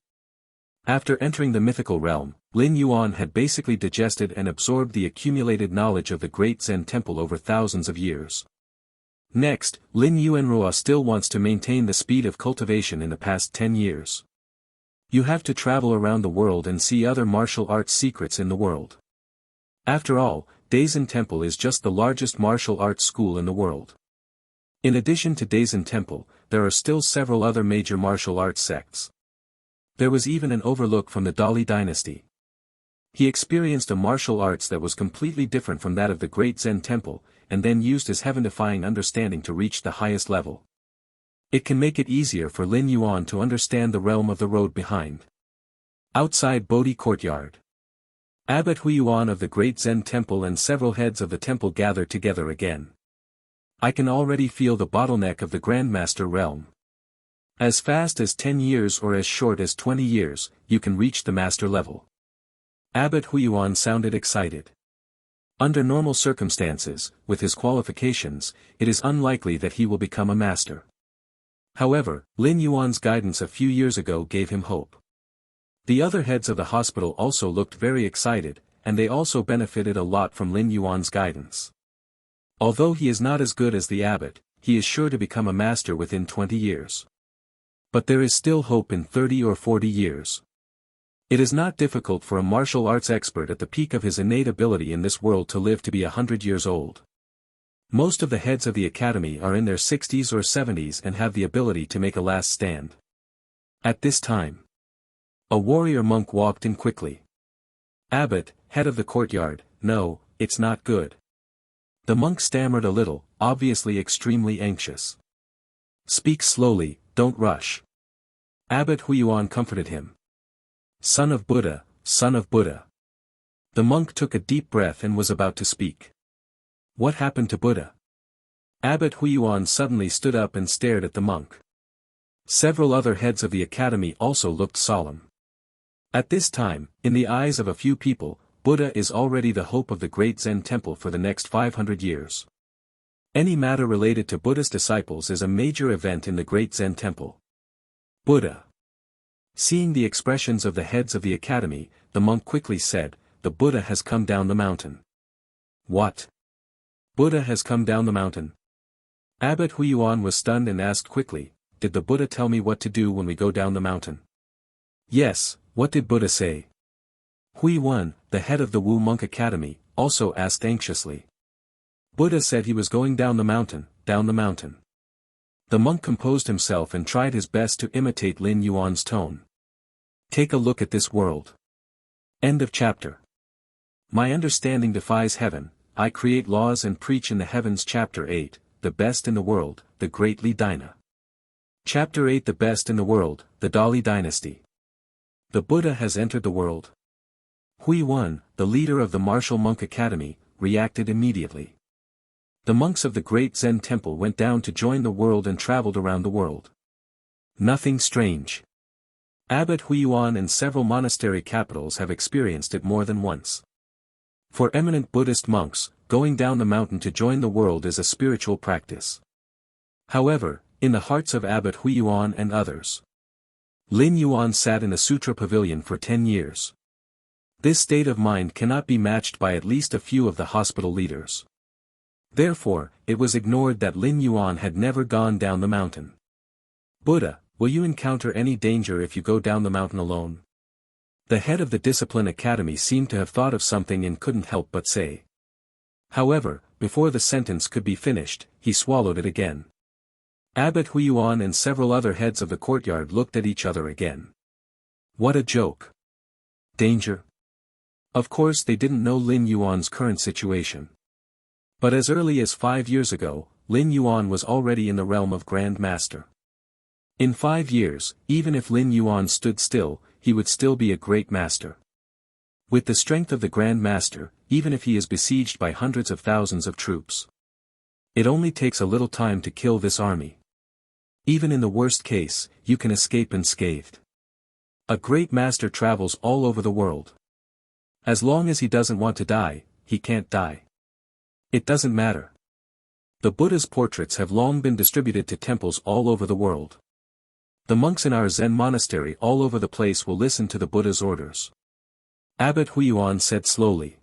After entering the mythical realm, Lin Yuan had basically digested and absorbed the accumulated knowledge of the great Zen temple over thousands of years. Next, Lin Yuanrua still wants to maintain the speed of cultivation in the past 10 years. You have to travel around the world and see other martial arts secrets in the world. After all, Daisen Temple is just the largest martial arts school in the world. In addition to Daisen Temple, there are still several other major martial arts sects. There was even an overlook from the Dali dynasty. He experienced a martial arts that was completely different from that of the great Zen temple, and then used his heaven-defying understanding to reach the highest level. It can make it easier for Lin Yuan to understand the realm of the road behind. Outside Bodhi Courtyard. Abbot Huiyuan of the great Zen temple and several heads of the temple gather together again. I can already feel the bottleneck of the Grandmaster realm. As fast as 10 years or as short as 20 years, you can reach the master level. Abbot Huiyuan sounded excited. Under normal circumstances, with his qualifications, it is unlikely that he will become a master. However, Lin Yuan's guidance a few years ago gave him hope. The other heads of the hospital also looked very excited, and they also benefited a lot from Lin Yuan's guidance. Although he is not as good as the abbot, he is sure to become a master within 20 years. But there is still hope in 30 or 40 years. It is not difficult for a martial arts expert at the peak of his innate ability in this world to live to be 100 years old. Most of the heads of the academy are in their 60s or 70s and have the ability to make a last stand. At this time, a warrior monk walked in quickly. Abbot, head of the courtyard, no, it's not good. The monk stammered a little, obviously extremely anxious. Speak slowly, don't rush. Abbot Huiyuan comforted him. Son of Buddha, son of Buddha. The monk took a deep breath and was about to speak. What happened to Buddha? Abbot Huiyuan suddenly stood up and stared at the monk. Several other heads of the academy also looked solemn. At this time, in the eyes of a few people, Buddha is already the hope of the great Zen temple for the next 500 years. Any matter related to Buddha's disciples is a major event in the great Zen temple. Buddha. Seeing the expressions of the heads of the academy, the monk quickly said, the Buddha has come down the mountain. What? Buddha has come down the mountain? Abbot Huiyuan was stunned and asked quickly, did the Buddha tell me what to do when we go down the mountain? Yes, what did Buddha say? Huiyuan, the head of the Wu Monk Academy, also asked anxiously. Buddha said he was going down the mountain, down the mountain. The monk composed himself and tried his best to imitate Lin Yuan's tone. Take a look at this world. End of chapter. My understanding defies heaven, I create laws and preach in the heavens. Chapter 8, the best in the world, the great Li Dina. Chapter 8, the best in the world, the Dali dynasty. The Buddha has entered the world. Huiyuan, the leader of the Martial Monk Academy, reacted immediately. The monks of the great Zen temple went down to join the world and traveled around the world. Nothing strange. Abbot Huiyuan and several monastery capitals have experienced it more than once. For eminent Buddhist monks, going down the mountain to join the world is a spiritual practice. However, in the hearts of Abbot Huiyuan and others, Lin Yuan sat in a sutra pavilion for 10 years. This state of mind cannot be matched by at least a few of the hospital leaders. Therefore, it was ignored that Lin Yuan had never gone down the mountain. Buddha, will you encounter any danger if you go down the mountain alone? The head of the Discipline Academy seemed to have thought of something and couldn't help but say. However, before the sentence could be finished, he swallowed it again. Abbot Huiyuan and several other heads of the courtyard looked at each other again. What a joke. Danger? Of course they didn't know Lin Yuan's current situation. But as early as 5 years ago, Lin Yuan was already in the realm of Grand Master. In 5 years, even if Lin Yuan stood still, he would still be a great master. With the strength of the Grand Master, even if he is besieged by hundreds of thousands of troops, it only takes a little time to kill this army. Even in the worst case, you can escape unscathed. A great master travels all over the world. As long as he doesn't want to die, he can't die. It doesn't matter. The Buddha's portraits have long been distributed to temples all over the world. The monks in our Zen monastery all over the place will listen to the Buddha's orders. Abbot Huiyuan said slowly.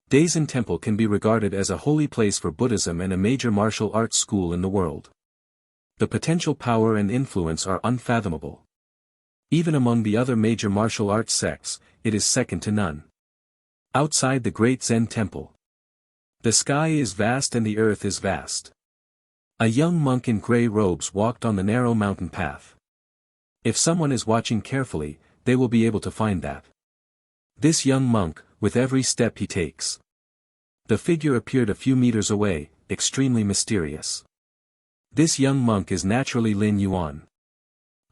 Daisen Temple can be regarded as a holy place for Buddhism and a major martial arts school in the world. The potential power and influence are unfathomable. Even among the other major martial arts sects, it is second to none. Outside the great Zen temple, the sky is vast and the earth is vast. A young monk in gray robes walked on the narrow mountain path. If someone is watching carefully, they will be able to find that. This young monk, with every step he takes, the figure appeared a few meters away, extremely mysterious. This young monk is naturally Lin Yuan.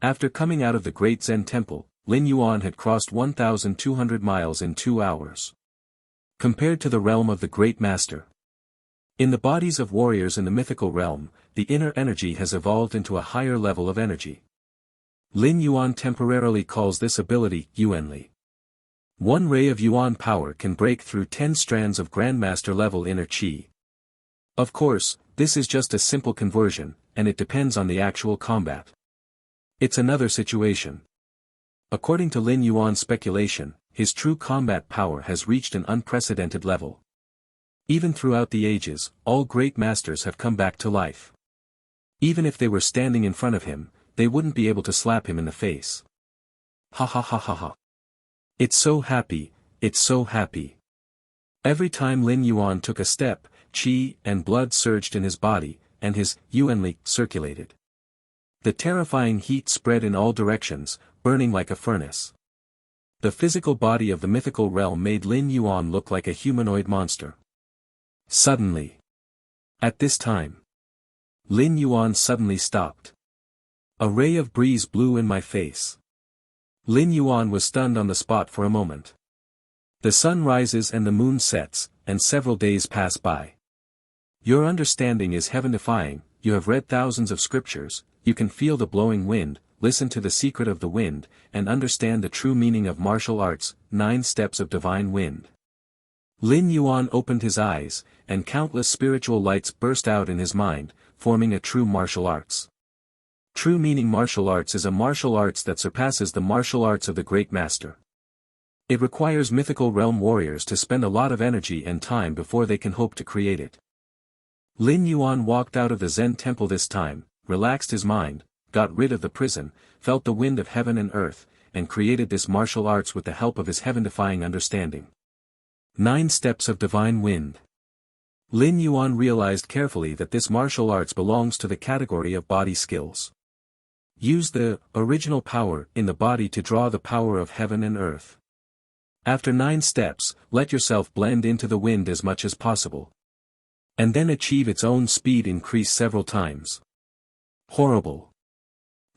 After coming out of the great Zen temple, Lin Yuan had crossed 1,200 miles in 2 hours. Compared to the realm of the great master, in the bodies of warriors in the mythical realm, the inner energy has evolved into a higher level of energy. Lin Yuan temporarily calls this ability Yuanli. One ray of Yuan power can break through 10 strands of Grandmaster level inner chi. Of course, this is just a simple conversion, and it depends on the actual combat. It's another situation. According to Lin Yuan's speculation, his true combat power has reached an unprecedented level. Even throughout the ages, all great masters have come back to life. Even if they were standing in front of him, they wouldn't be able to slap him in the face. Ha ha ha ha ha. It's so happy, it's so happy. Every time Lin Yuan took a step, qi and blood surged in his body, and his yuanli circulated. The terrifying heat spread in all directions, burning like a furnace. The physical body of the mythical realm made Lin Yuan look like a humanoid monster. Suddenly. At this time, Lin Yuan suddenly stopped. A ray of breeze blew in my face. Lin Yuan was stunned on the spot for a moment. The sun rises and the moon sets, and several days pass by. Your understanding is heaven-defying, you have read thousands of scriptures, you can feel the blowing wind, listen to the secret of the wind, and understand the true meaning of martial arts, 9 steps of divine wind. Lin Yuan opened his eyes, and countless spiritual lights burst out in his mind, forming a true martial arts. True meaning martial arts is a martial arts that surpasses the martial arts of the great master. It requires mythical realm warriors to spend a lot of energy and time before they can hope to create it. Lin Yuan walked out of the Zen temple this time, relaxed his mind, got rid of the prison, felt the wind of heaven and earth, and created this martial arts with the help of his heaven-defying understanding. 9 steps of divine wind. Lin Yuan realized carefully that this martial arts belongs to the category of body skills. Use the original power in the body to draw the power of heaven and earth. After 9 steps, let yourself blend into the wind as much as possible. And then achieve its own speed increase several times. Horrible.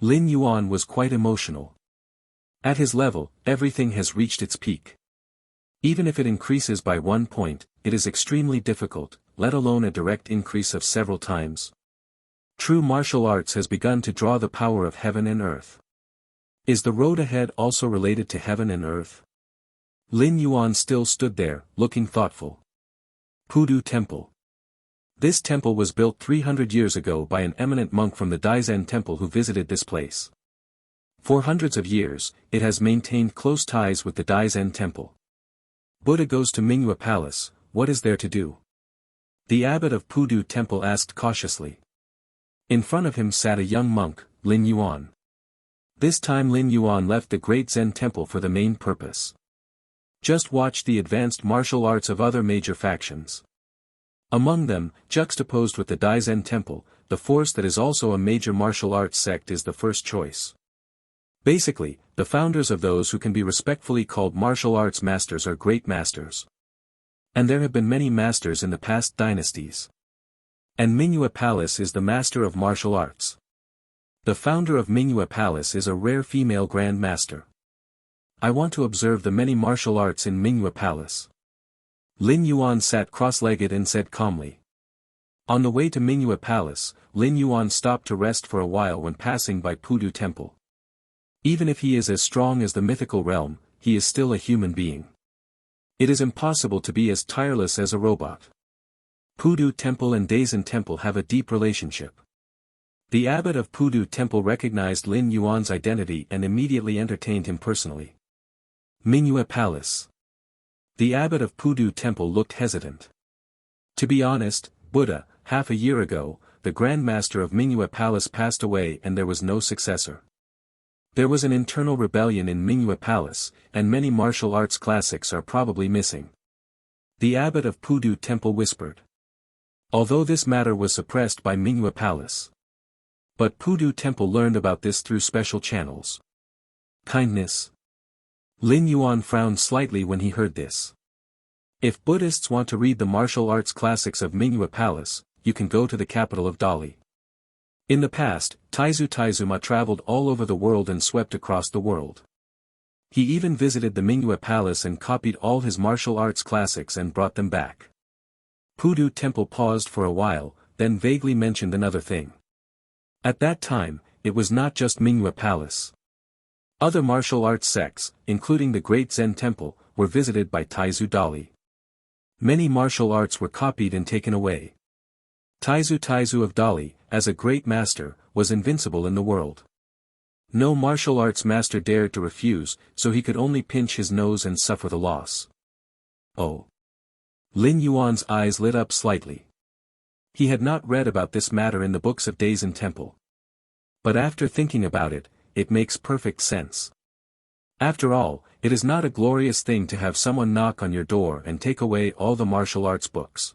Lin Yuan was quite emotional. At his level, everything has reached its peak. Even if it increases by 1 point, it is extremely difficult, let alone a direct increase of several times. True martial arts has begun to draw the power of heaven and earth. Is the road ahead also related to heaven and earth? Lin Yuan still stood there, looking thoughtful. Pudu Temple. This temple was built 300 years ago by an eminent monk from the Daisen temple who visited this place. For hundreds of years, it has maintained close ties with the Daisen temple. Buddha goes to Mingyue Palace, what is there to do? The abbot of Pudu Temple asked cautiously. In front of him sat a young monk, Lin Yuan. This time Lin Yuan left the great Zen temple for the main purpose. Just watch the advanced martial arts of other major factions. Among them, juxtaposed with the Dai Zen temple, the force that is also a major martial arts sect is the first choice. Basically, the founders of those who can be respectfully called martial arts masters are great masters. And there have been many masters in the past dynasties. And Mingyue Palace is the master of martial arts. The founder of Mingyue Palace is a rare female grand master. I want to observe the many martial arts in Mingyue Palace. Lin Yuan sat cross-legged and said calmly. On the way to Mingyue Palace, Lin Yuan stopped to rest for a while when passing by Pudu Temple. Even if he is as strong as the mythical realm, he is still a human being. It is impossible to be as tireless as a robot. Pudu Temple and Daisen Temple have a deep relationship. The abbot of Pudu Temple recognized Lin Yuan's identity and immediately entertained him personally. Mingyue Palace. The abbot of Pudu Temple looked hesitant. To be honest, Buddha, half a year ago, the Grand Master of Mingyue Palace passed away and there was no successor. There was an internal rebellion in Mingyue Palace, and many martial arts classics are probably missing. The abbot of Pudu Temple whispered. Although this matter was suppressed by Mingyue Palace. But Pudu Temple learned about this through special channels. Kindness. Lin Yuan frowned slightly when he heard this. If Buddhists want to read the martial arts classics of Mingyue Palace, you can go to the capital of Dali. In the past, Taizu Taizuma traveled all over the world and swept across the world. He even visited the Mingyue Palace and copied all his martial arts classics and brought them back. Pudu Temple paused for a while, then vaguely mentioned another thing. At that time, it was not just Mingyue Palace. Other martial arts sects, including the Great Zen Temple, were visited by Taizu Dali. Many martial arts were copied and taken away. Taizu of Dali, as a great master, was invincible in the world. No martial arts master dared to refuse, so he could only pinch his nose and suffer the loss. Oh. Lin Yuan's eyes lit up slightly. He had not read about this matter in the books of Daisen Temple. But after thinking about it, it makes perfect sense. After all, it is not a glorious thing to have someone knock on your door and take away all the martial arts books.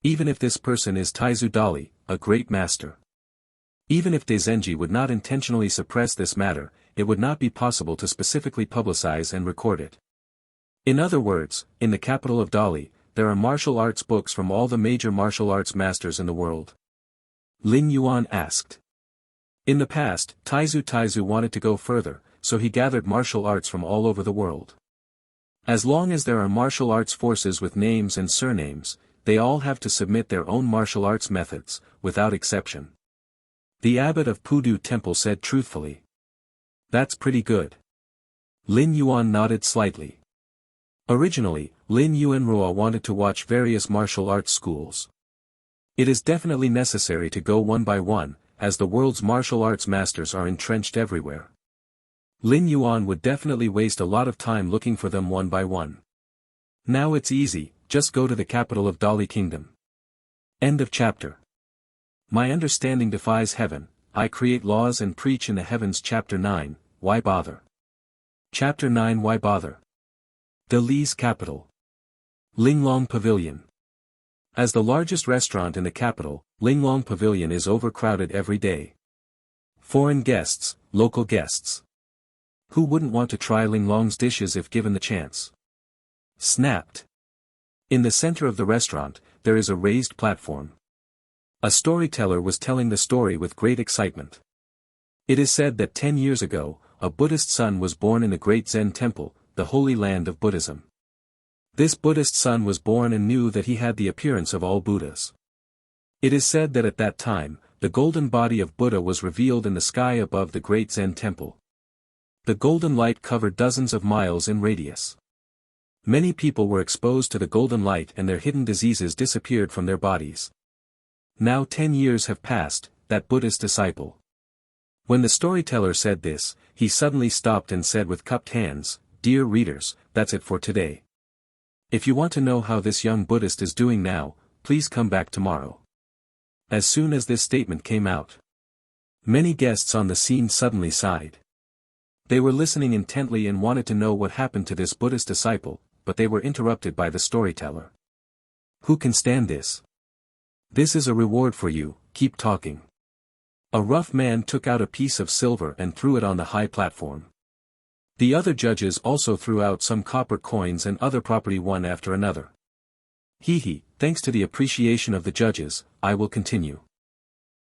Even if this person is Taizu Dali, a great master. Even if Daizenji would not intentionally suppress this matter, it would not be possible to specifically publicize and record it. In other words, in the capital of Dali, there are martial arts books from all the major martial arts masters in the world. Lin Yuan asked. In the past, Taizu wanted to go further, so he gathered martial arts from all over the world. As long as there are martial arts forces with names and surnames, they all have to submit their own martial arts methods, without exception. The abbot of Pudu Temple said truthfully. That's pretty good. Lin Yuan nodded slightly. Originally, Lin Yuanrua wanted to watch various martial arts schools. It is definitely necessary to go one by one, as the world's martial arts masters are entrenched everywhere. Lin Yuan would definitely waste a lot of time looking for them one by one. Now it's easy, just go to the capital of Dali Kingdom. End of chapter. My understanding defies heaven, I create laws and preach in the heavens. Chapter 9, Why bother? Chapter 9 Why bother? Dali's capital. Linglong Pavilion. As the largest restaurant in the capital, Linglong Pavilion is overcrowded every day. Foreign guests, local guests. Who wouldn't want to try Linglong's dishes if given the chance? Snapped. In the center of the restaurant, there is a raised platform. A storyteller was telling the story with great excitement. It is said that 10 years ago, a Buddhist son was born in the Great Zen Temple, the holy land of Buddhism. This Buddhist son was born and knew that he had the appearance of all Buddhas. It is said that at that time, the golden body of Buddha was revealed in the sky above the Great Zen Temple. The golden light covered dozens of miles in radius. Many people were exposed to the golden light and their hidden diseases disappeared from their bodies. Now 10 years have passed, that Buddhist disciple. When the storyteller said this, he suddenly stopped and said with cupped hands, "Dear readers, that's it for today. If you want to know how this young Buddhist is doing now, please come back tomorrow. As soon as this statement came out, many guests on the scene suddenly sighed. They were listening intently and wanted to know what happened to this Buddhist disciple, but they were interrupted by the storyteller. Who can stand this? This is a reward for you, keep talking. A rough man took out a piece of silver and threw it on the high platform. The other judges also threw out some copper coins and other property one after another. Thanks to the appreciation of the judges, I will continue.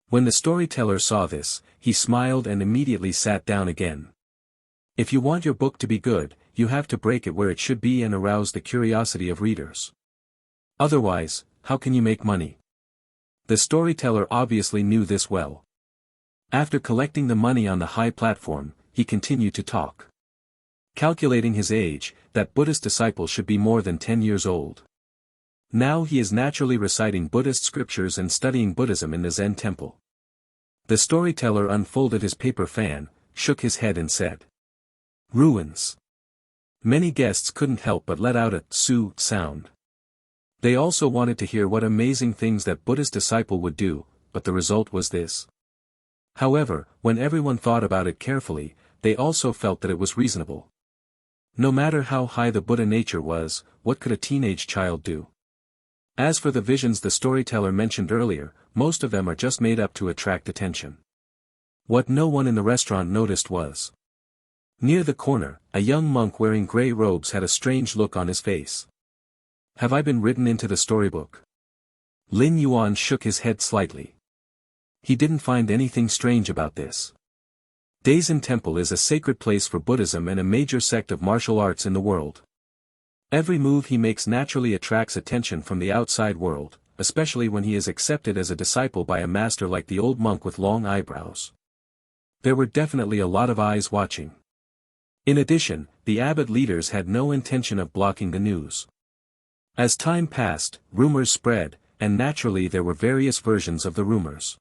When the storyteller saw this, he smiled and immediately sat down again. If you want your book to be good, you have to break it where it should be and arouse the curiosity of readers. Otherwise, how can you make money? The storyteller obviously knew this well. After collecting the money on the high platform, he continued to talk. Calculating his age, that Buddhist disciple should be more than 10 years old. Now he is naturally reciting Buddhist scriptures and studying Buddhism in the Zen temple. The storyteller unfolded his paper fan, shook his head and said, "Ruins." Many guests couldn't help but let out a "su" sound. They also wanted to hear what amazing things that Buddhist disciple would do, but the result was this. However, when everyone thought about it carefully, they also felt that it was reasonable. No matter how high the Buddha nature was, what could a teenage child do? As for the visions the storyteller mentioned earlier, most of them are just made up to attract attention. What no one in the restaurant noticed was, near the corner, a young monk wearing grey robes had a strange look on his face. Have I been written into the storybook? Lin Yuan shook his head slightly. He didn't find anything strange about this. Daisen Temple is a sacred place for Buddhism and a major sect of martial arts in the world. Every move he makes naturally attracts attention from the outside world, especially when he is accepted as a disciple by a master like the old monk with long eyebrows. There were definitely a lot of eyes watching. In addition, the abbot leaders had no intention of blocking the news. As time passed, rumors spread, and naturally there were various versions of the rumors.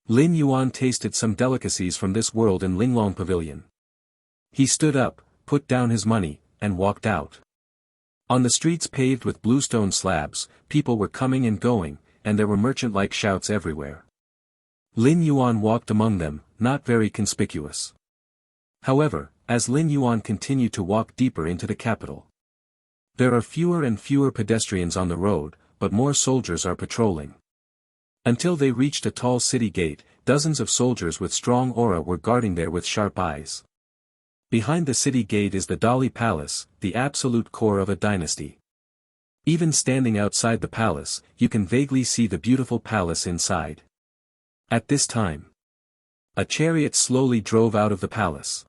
Lin Yuan tasted some delicacies from this world in Linglong Pavilion. He stood up, put down his money, and walked out. On the streets paved with bluestone slabs, people were coming and going, and there were merchant-like shouts everywhere. Lin Yuan walked among them, not very conspicuous. However, as Lin Yuan continued to walk deeper into the capital, there are fewer and fewer pedestrians on the road, but more soldiers are patrolling. Until they reached a tall city gate, dozens of soldiers with strong aura were guarding there with sharp eyes. Behind the city gate is the Dali Palace, the absolute core of a dynasty. Even standing outside the palace, you can vaguely see the beautiful palace inside. At this time, a chariot slowly drove out of the palace.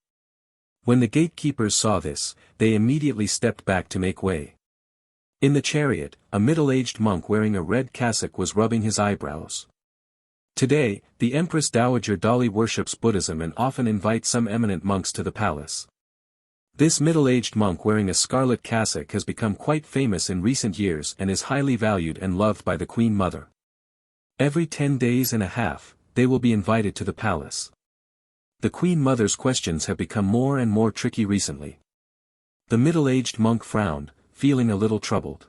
When the gatekeepers saw this, they immediately stepped back to make way. In the chariot, a middle-aged monk wearing a red cassock was rubbing his eyebrows. Today, the Empress Dowager Dali worships Buddhism and often invites some eminent monks to the palace. This middle-aged monk wearing a scarlet cassock has become quite famous in recent years and is highly valued and loved by the Queen Mother. Every 10 days and a half, they will be invited to the palace. The Queen Mother's questions have become more and more tricky recently. The middle-aged monk frowned, feeling a little troubled.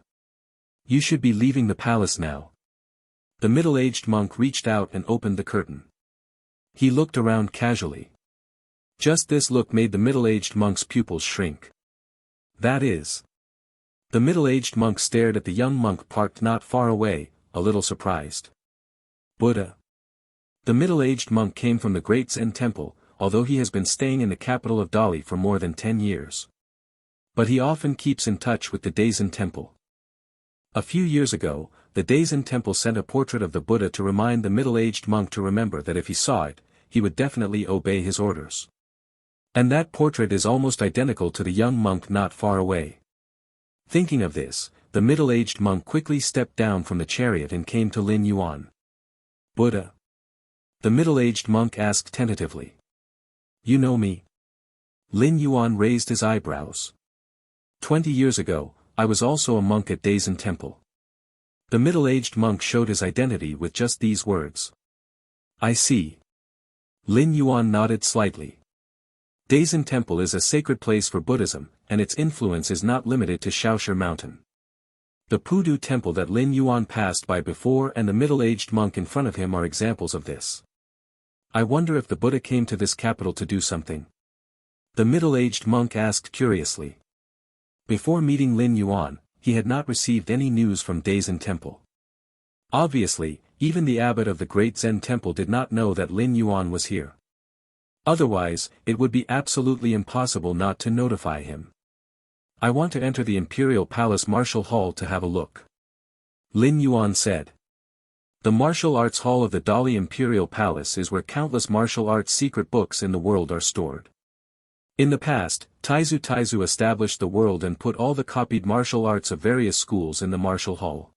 You should be leaving the palace now. The middle-aged monk reached out and opened the curtain. He looked around casually. Just this look made the middle-aged monk's pupils shrink. That is. The middle-aged monk stared at the young monk parked not far away, a little surprised. Buddha. The middle-aged monk came from the great Zen temple, although he has been staying in the capital of Dali for more than 10 years. But he often keeps in touch with the Daisen temple. A few years ago, the Daisen temple sent a portrait of the Buddha to remind the middle-aged monk to remember that if he saw it, he would definitely obey his orders. And that portrait is almost identical to the young monk not far away. Thinking of this, the middle-aged monk quickly stepped down from the chariot and came to Lin Yuan. Buddha. The middle-aged monk asked tentatively. You know me? Lin Yuan raised his eyebrows. 20 years ago, I was also a monk at Daisen Temple. The middle-aged monk showed his identity with just these words. I see. Lin Yuan nodded slightly. Daisen Temple is a sacred place for Buddhism, and its influence is not limited to Shaosher Mountain. The Pudu temple that Lin Yuan passed by before and the middle-aged monk in front of him are examples of this. I wonder if the Buddha came to this capital to do something? The middle-aged monk asked curiously. Before meeting Lin Yuan, he had not received any news from Daisen Temple. Obviously, even the abbot of the great Zen temple did not know that Lin Yuan was here. Otherwise, it would be absolutely impossible not to notify him. I want to enter the Imperial Palace Martial Hall to have a look. Lin Yuan said. The Martial Arts Hall of the Dali Imperial Palace is where countless martial arts secret books in the world are stored. In the past, Taizu established the world and put all the copied martial arts of various schools in the Martial Hall.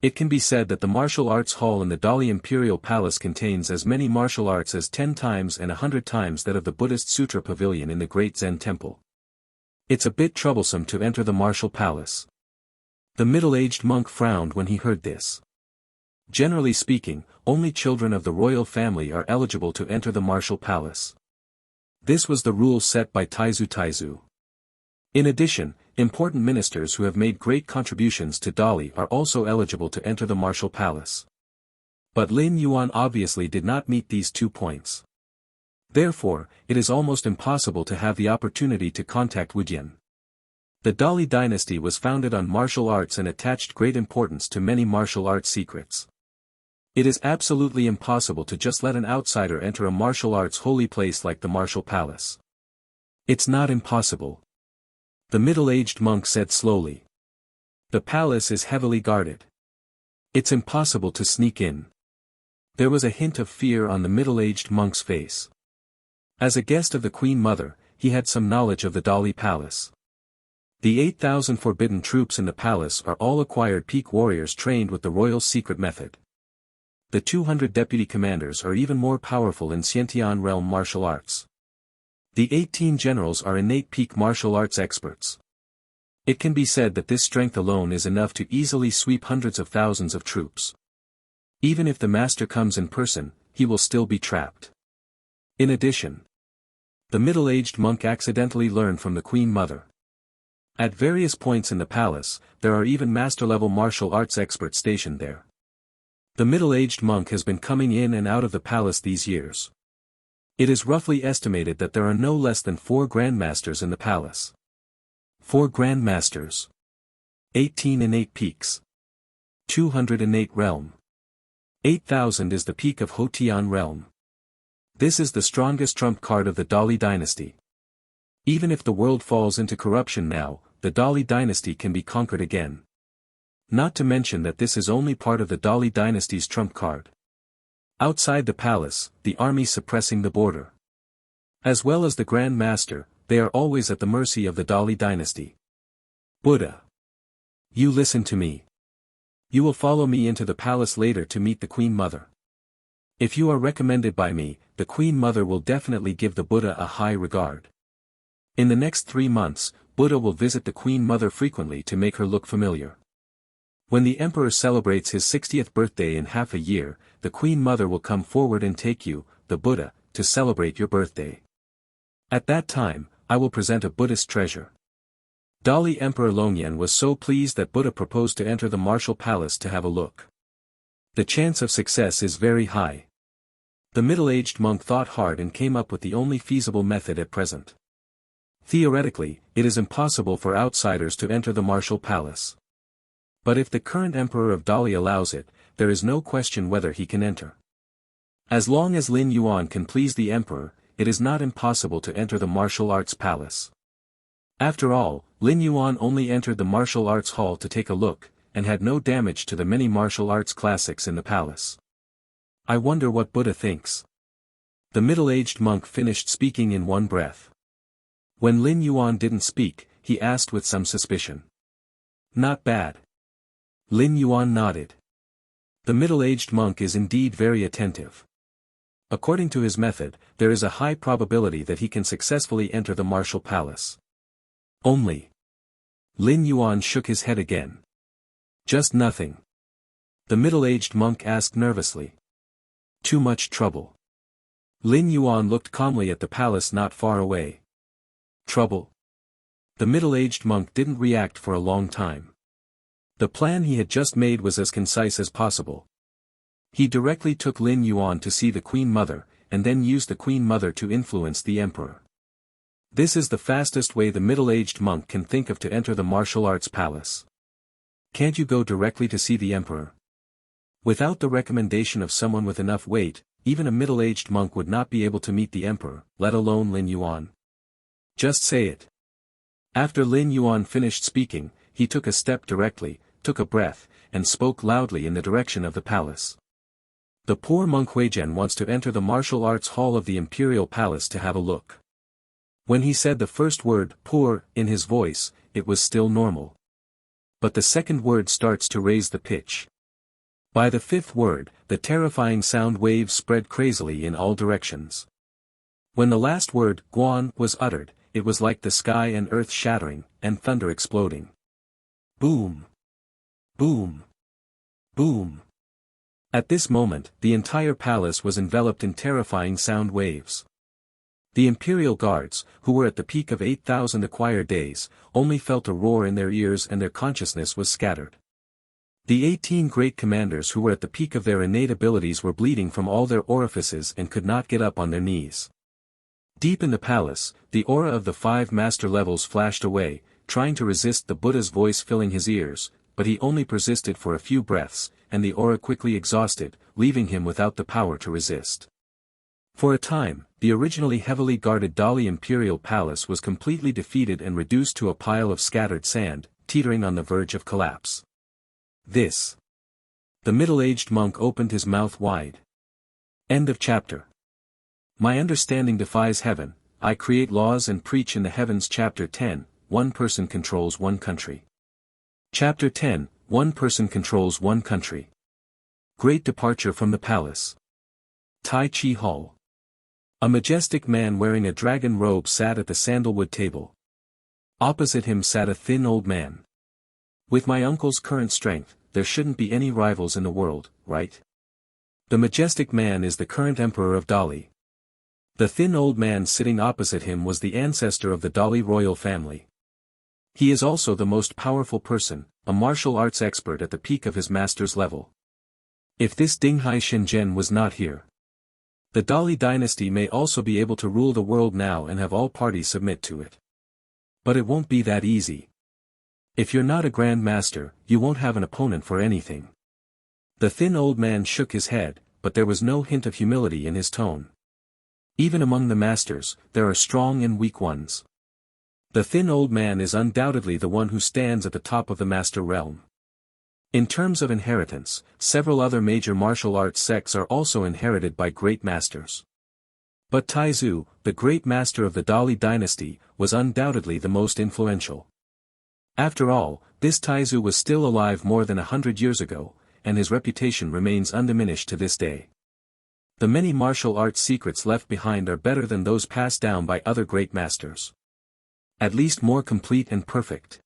It can be said that the Martial Arts Hall in the Dali Imperial Palace contains as many martial arts as 10 times and 100 times that of the Buddhist Sutra Pavilion in the Great Zen Temple. It's a bit troublesome to enter the Martial Palace. The middle-aged monk frowned when he heard this. Generally speaking, only children of the royal family are eligible to enter the Martial Palace. This was the rule set by Taizu. In addition, important ministers who have made great contributions to Dali are also eligible to enter the Martial Palace. But Lin Yuan obviously did not meet these 2 points. Therefore, it is almost impossible to have the opportunity to contact Wujian. The Dali dynasty was founded on martial arts and attached great importance to many martial arts secrets. It is absolutely impossible to just let an outsider enter a martial arts holy place like the Martial Palace. It's not impossible. The middle-aged monk said slowly. The palace is heavily guarded. It's impossible to sneak in. There was a hint of fear on the middle-aged monk's face. As a guest of the Queen Mother, he had some knowledge of the Dali Palace. The 8,000 forbidden troops in the palace are all acquired peak warriors trained with the royal secret method. The 200 deputy commanders are even more powerful in Xiantian realm martial arts. The 18 generals are innate peak martial arts experts. It can be said that this strength alone is enough to easily sweep hundreds of thousands of troops. Even if the master comes in person, he will still be trapped. In addition, the middle-aged monk accidentally learned from the Queen Mother. At various points in the palace, there are even master-level martial arts experts stationed there. The middle-aged monk has been coming in and out of the palace these years. It is roughly estimated that there are no less than 4 grandmasters in the palace. 4 grandmasters. 18 innate peaks. 200 innate realm. 8,000 is the peak of Hotian realm. This is the strongest trump card of the Dali dynasty. Even if the world falls into corruption now, the Dali dynasty can be conquered again. Not to mention that this is only part of the Dali dynasty's trump card. Outside the palace, the army suppressing the border. As well as the Grand Master, they are always at the mercy of the Dali dynasty. Buddha. You listen to me. You will follow me into the palace later to meet the Queen Mother. If you are recommended by me, the Queen Mother will definitely give the Buddha a high regard. In the next 3 months, Buddha will visit the Queen Mother frequently to make her look familiar. When the Emperor celebrates his 60th birthday in half a year, the Queen Mother will come forward and take you, the Buddha, to celebrate your birthday. At that time, I will present a Buddhist treasure. Dali Emperor Longyan was so pleased that Buddha proposed to enter the Martial Palace to have a look. The chance of success is very high. The middle-aged monk thought hard and came up with the only feasible method at present. Theoretically, it is impossible for outsiders to enter the Martial Palace. But if the current Emperor of Dali allows it, there is no question whether he can enter. As long as Lin Yuan can please the Emperor, it is not impossible to enter the Martial Arts Palace. After all, Lin Yuan only entered the Martial Arts Hall to take a look, and had no damage to the many martial arts classics in the palace. I wonder what Buddha thinks. The middle-aged monk finished speaking in one breath. When Lin Yuan didn't speak, he asked with some suspicion. Not bad. Lin Yuan nodded. The middle-aged monk is indeed very attentive. According to his method, there is a high probability that he can successfully enter the Martial Palace. Only. Lin Yuan shook his head again. Just nothing. The middle-aged monk asked nervously. Too much trouble. Lin Yuan looked calmly at the palace not far away. Trouble? The middle-aged monk didn't react for a long time. The plan he had just made was as concise as possible. He directly took Lin Yuan to see the Queen Mother, and then used the Queen Mother to influence the Emperor. This is the fastest way the middle-aged monk can think of to enter the martial arts palace. Can't you go directly to see the Emperor? Without the recommendation of someone with enough weight, even a middle-aged monk would not be able to meet the Emperor, let alone Lin Yuan. Just say it. After Lin Yuan finished speaking, he took a step directly, took a breath, and spoke loudly in the direction of the palace. The poor monk Huizhen wants to enter the martial arts hall of the imperial palace to have a look. When he said the first word, poor, in his voice, it was still normal. But the second word starts to raise the pitch. By the fifth word, the terrifying sound waves spread crazily in all directions. When the last word, guan, was uttered, it was like the sky and earth shattering, and thunder exploding. Boom! Boom! Boom! At this moment, the entire palace was enveloped in terrifying sound waves. The imperial guards, who were at the peak of 8,000 acquired days, only felt a roar in their ears and their consciousness was scattered. The 18 great commanders who were at the peak of their innate abilities were bleeding from all their orifices and could not get up on their knees. Deep in the palace, the aura of the 5 master levels flashed away, trying to resist the Buddha's voice filling his ears, but he only persisted for a few breaths, and the aura quickly exhausted, leaving him without the power to resist. For a time, the originally heavily guarded Dali imperial palace was completely defeated and reduced to a pile of scattered sand, teetering on the verge of collapse. This. The middle-aged monk opened his mouth wide. End of chapter. My understanding defies heaven, I create laws and preach in the heavens. Chapter 10, One person controls one country. Chapter 10, One person controls one country. Great departure from the palace. Tai Chi Hall. A majestic man wearing a dragon robe sat at the sandalwood table. Opposite him sat a thin old man. With my uncle's current strength, there shouldn't be any rivals in the world, right? The majestic man is the current emperor of Dali. The thin old man sitting opposite him was the ancestor of the Dali royal family. He is also the most powerful person, a martial arts expert at the peak of his master's level. If this Dinghai Shenzhen was not here, the Dali dynasty may also be able to rule the world now and have all parties submit to it. But it won't be that easy. If you're not a Grand Master, you won't have an opponent for anything. The thin old man shook his head, but there was no hint of humility in his tone. Even among the masters, there are strong and weak ones. The thin old man is undoubtedly the one who stands at the top of the master realm. In terms of inheritance, several other major martial arts sects are also inherited by great masters. But Taizu, the great master of the Dali dynasty, was undoubtedly the most influential. After all, this Taizu was still alive more than 100 years ago, and his reputation remains undiminished to this day. The many martial arts secrets left behind are better than those passed down by other great masters. At least more complete and perfect.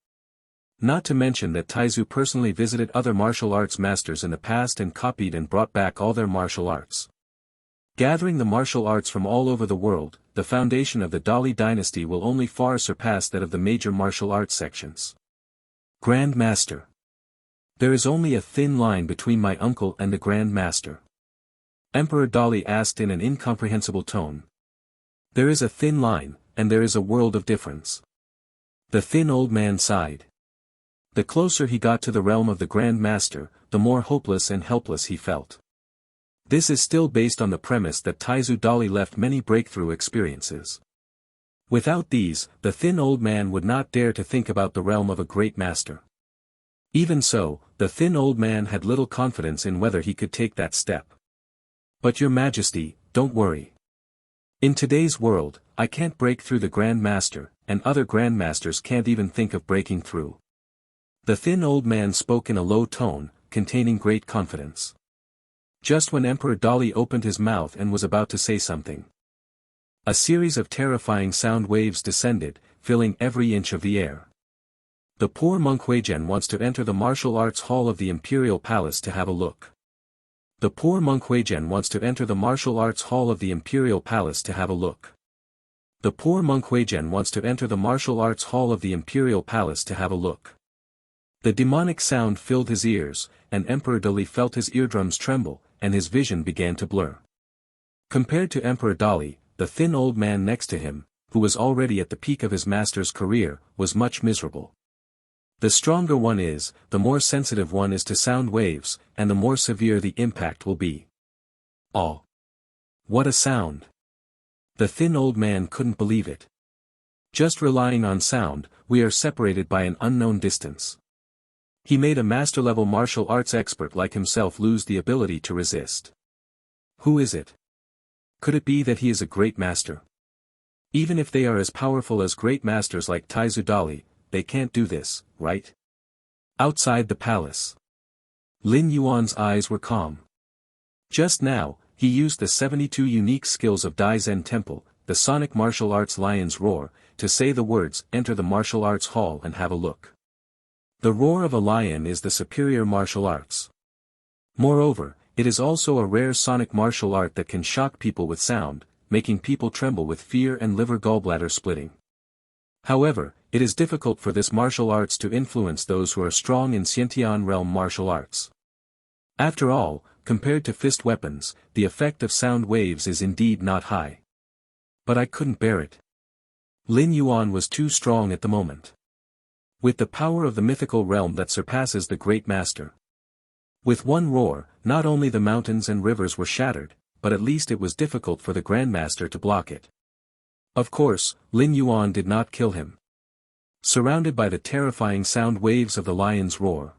Not to mention that Taizu personally visited other martial arts masters in the past and copied and brought back all their martial arts. Gathering the martial arts from all over the world, the foundation of the Dali dynasty will only far surpass that of the major martial arts sections. Grand Master. There is only a thin line between my uncle and the Grand Master. Emperor Dali asked in an incomprehensible tone. There is a thin line, and there is a world of difference. The thin old man sighed. The closer he got to the realm of the Grand Master, the more hopeless and helpless he felt. This is still based on the premise that Taizu Dali left many breakthrough experiences. Without these, the thin old man would not dare to think about the realm of a great master. Even so, the thin old man had little confidence in whether he could take that step. But your Majesty, don't worry. In today's world, I can't break through the Grand Master, and other Grand Masters can't even think of breaking through. The thin old man spoke in a low tone, containing great confidence. Just when Emperor Dali opened his mouth and was about to say something, a series of terrifying sound waves descended, filling every inch of the air. The poor monk Huizhen wants to enter the martial arts hall of the imperial palace to have a look. The poor monk Huizhen wants to enter the martial arts hall of the imperial palace to have a look. The poor monk Huizhen wants to enter the martial arts hall of the imperial palace to have a look. The demonic sound filled his ears, and Emperor Dali felt his eardrums tremble, and his vision began to blur. Compared to Emperor Dali, the thin old man next to him, who was already at the peak of his master's career, was much miserable. The stronger one is, the more sensitive one is to sound waves, and the more severe the impact will be. Oh! What a sound! The thin old man couldn't believe it. Just relying on sound, we are separated by an unknown distance. He made a master-level martial arts expert like himself lose the ability to resist. Who is it? Could it be that he is a great master? Even if they are as powerful as great masters like Taizu Dali, they can't do this, right? Outside the palace. Lin Yuan's eyes were calm. Just now, he used the 72 unique skills of Dai Zen Temple, the sonic martial arts lion's roar, to say the words, "Enter the martial arts hall and have a look." The roar of a lion is the superior martial arts. Moreover, it is also a rare sonic martial art that can shock people with sound, making people tremble with fear and liver gallbladder splitting. However, it is difficult for this martial arts to influence those who are strong in Xiantian realm martial arts. After all, compared to fist weapons, the effect of sound waves is indeed not high. But I couldn't bear it. Lin Yuan was too strong at the moment. With the power of the mythical realm that surpasses the great master. With one roar, not only the mountains and rivers were shattered, but at least it was difficult for the Grandmaster to block it. Of course, Lin Yuan did not kill him. Surrounded by the terrifying sound waves of the lion's roar.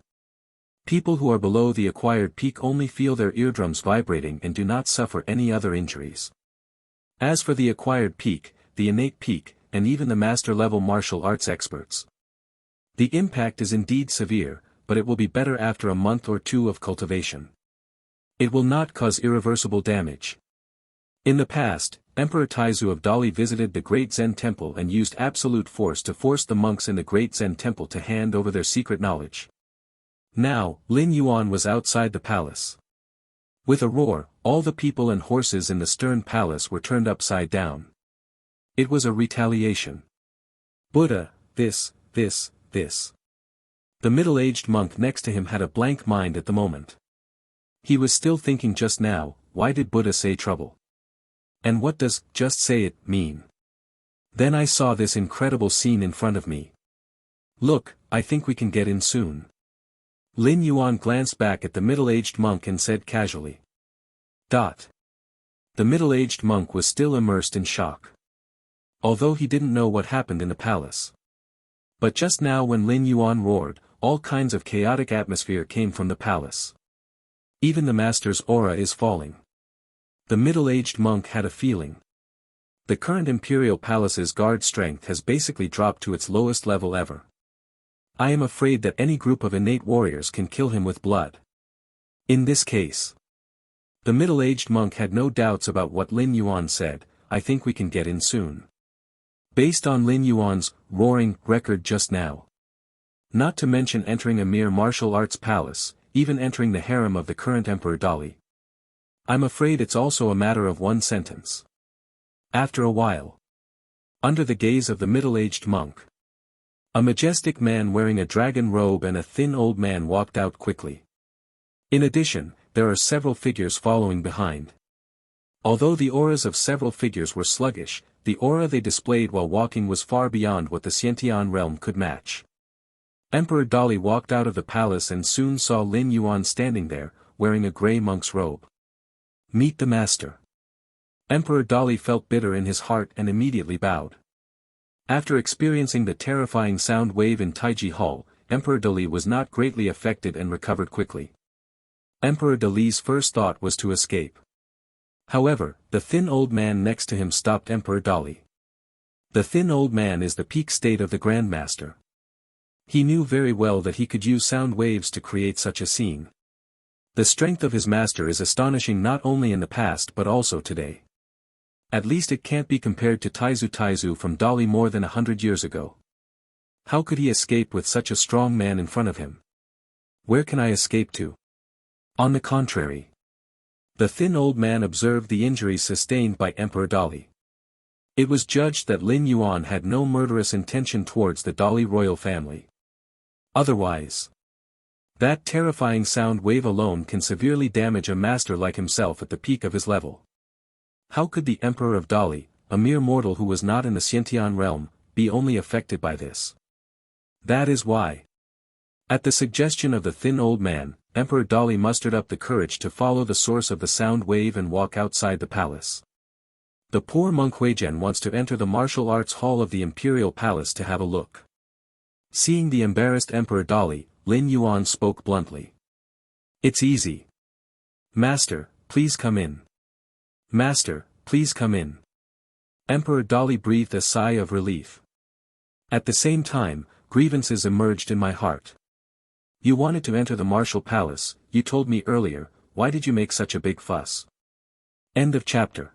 People who are below the acquired peak only feel their eardrums vibrating and do not suffer any other injuries. As for the acquired peak, the innate peak, and even the master-level martial arts experts. The impact is indeed severe, but it will be better after a month or two of cultivation. It will not cause irreversible damage. In the past, Emperor Taizu of Dali visited the Great Zen Temple and used absolute force to force the monks in the Great Zen Temple to hand over their secret knowledge. Now, Lin Yuan was outside the palace. With a roar, all the people and horses in the stern palace were turned upside down. It was a retaliation. Buddha, this. The middle-aged monk next to him had a blank mind at the moment. He was still thinking just now, why did Buddha say trouble? And what does, "just say it," mean? Then I saw this incredible scene in front of me. Look, I think we can get in soon. Lin Yuan glanced back at the middle-aged monk and said casually. The middle-aged monk was still immersed in shock. Although he didn't know what happened in the palace. But just now when Lin Yuan roared, all kinds of chaotic atmosphere came from the palace. Even the master's aura is falling. The middle-aged monk had a feeling. The current imperial palace's guard strength has basically dropped to its lowest level ever. I am afraid that any group of innate warriors can kill him with blood. In this case. The middle-aged monk had no doubts about what Lin Yuan said, "I think we can get in soon." Based on Lin Yuan's roaring record just now. Not to mention entering a mere martial arts palace, even entering the harem of the current Emperor Dali. I'm afraid it's also a matter of one sentence. After a while. Under the gaze of the middle-aged monk. A majestic man wearing a dragon robe and a thin old man walked out quickly. In addition, there are several figures following behind. Although the auras of several figures were sluggish, the aura they displayed while walking was far beyond what the Xiantian realm could match. Emperor Dali walked out of the palace and soon saw Lin Yuan standing there, wearing a grey monk's robe. Meet the master. Emperor Dali felt bitter in his heart and immediately bowed. After experiencing the terrifying sound wave in Taiji Hall, Emperor Dali was not greatly affected and recovered quickly. Emperor Dali's first thought was to escape. However, the thin old man next to him stopped Emperor Dali. The thin old man is the peak state of the Grandmaster. He knew very well that he could use sound waves to create such a scene. The strength of his master is astonishing not only in the past but also today. At least it can't be compared to Taizu from Dali more than 100 years ago. How could he escape with such a strong man in front of him? Where can I escape to? On the contrary. The thin old man observed the injuries sustained by Emperor Dali. It was judged that Lin Yuan had no murderous intention towards the Dali royal family. Otherwise, That terrifying sound wave alone can severely damage a master like himself at the peak of his level. How could the Emperor of Dali, a mere mortal who was not in the Xiantian realm, be only affected by this? That is why. At the suggestion of the thin old man, Emperor Dali mustered up the courage to follow the source of the sound wave and walk outside the palace. The poor monk Huizhen wants to enter the martial arts hall of the imperial palace to have a look. Seeing the embarrassed Emperor Dali, Lin Yuan spoke bluntly. It's easy. Master, please come in. Master, please come in. Emperor Dali breathed a sigh of relief. At the same time, grievances emerged in my heart. You wanted to enter the martial palace, you told me earlier, why did you make such a big fuss? End of chapter.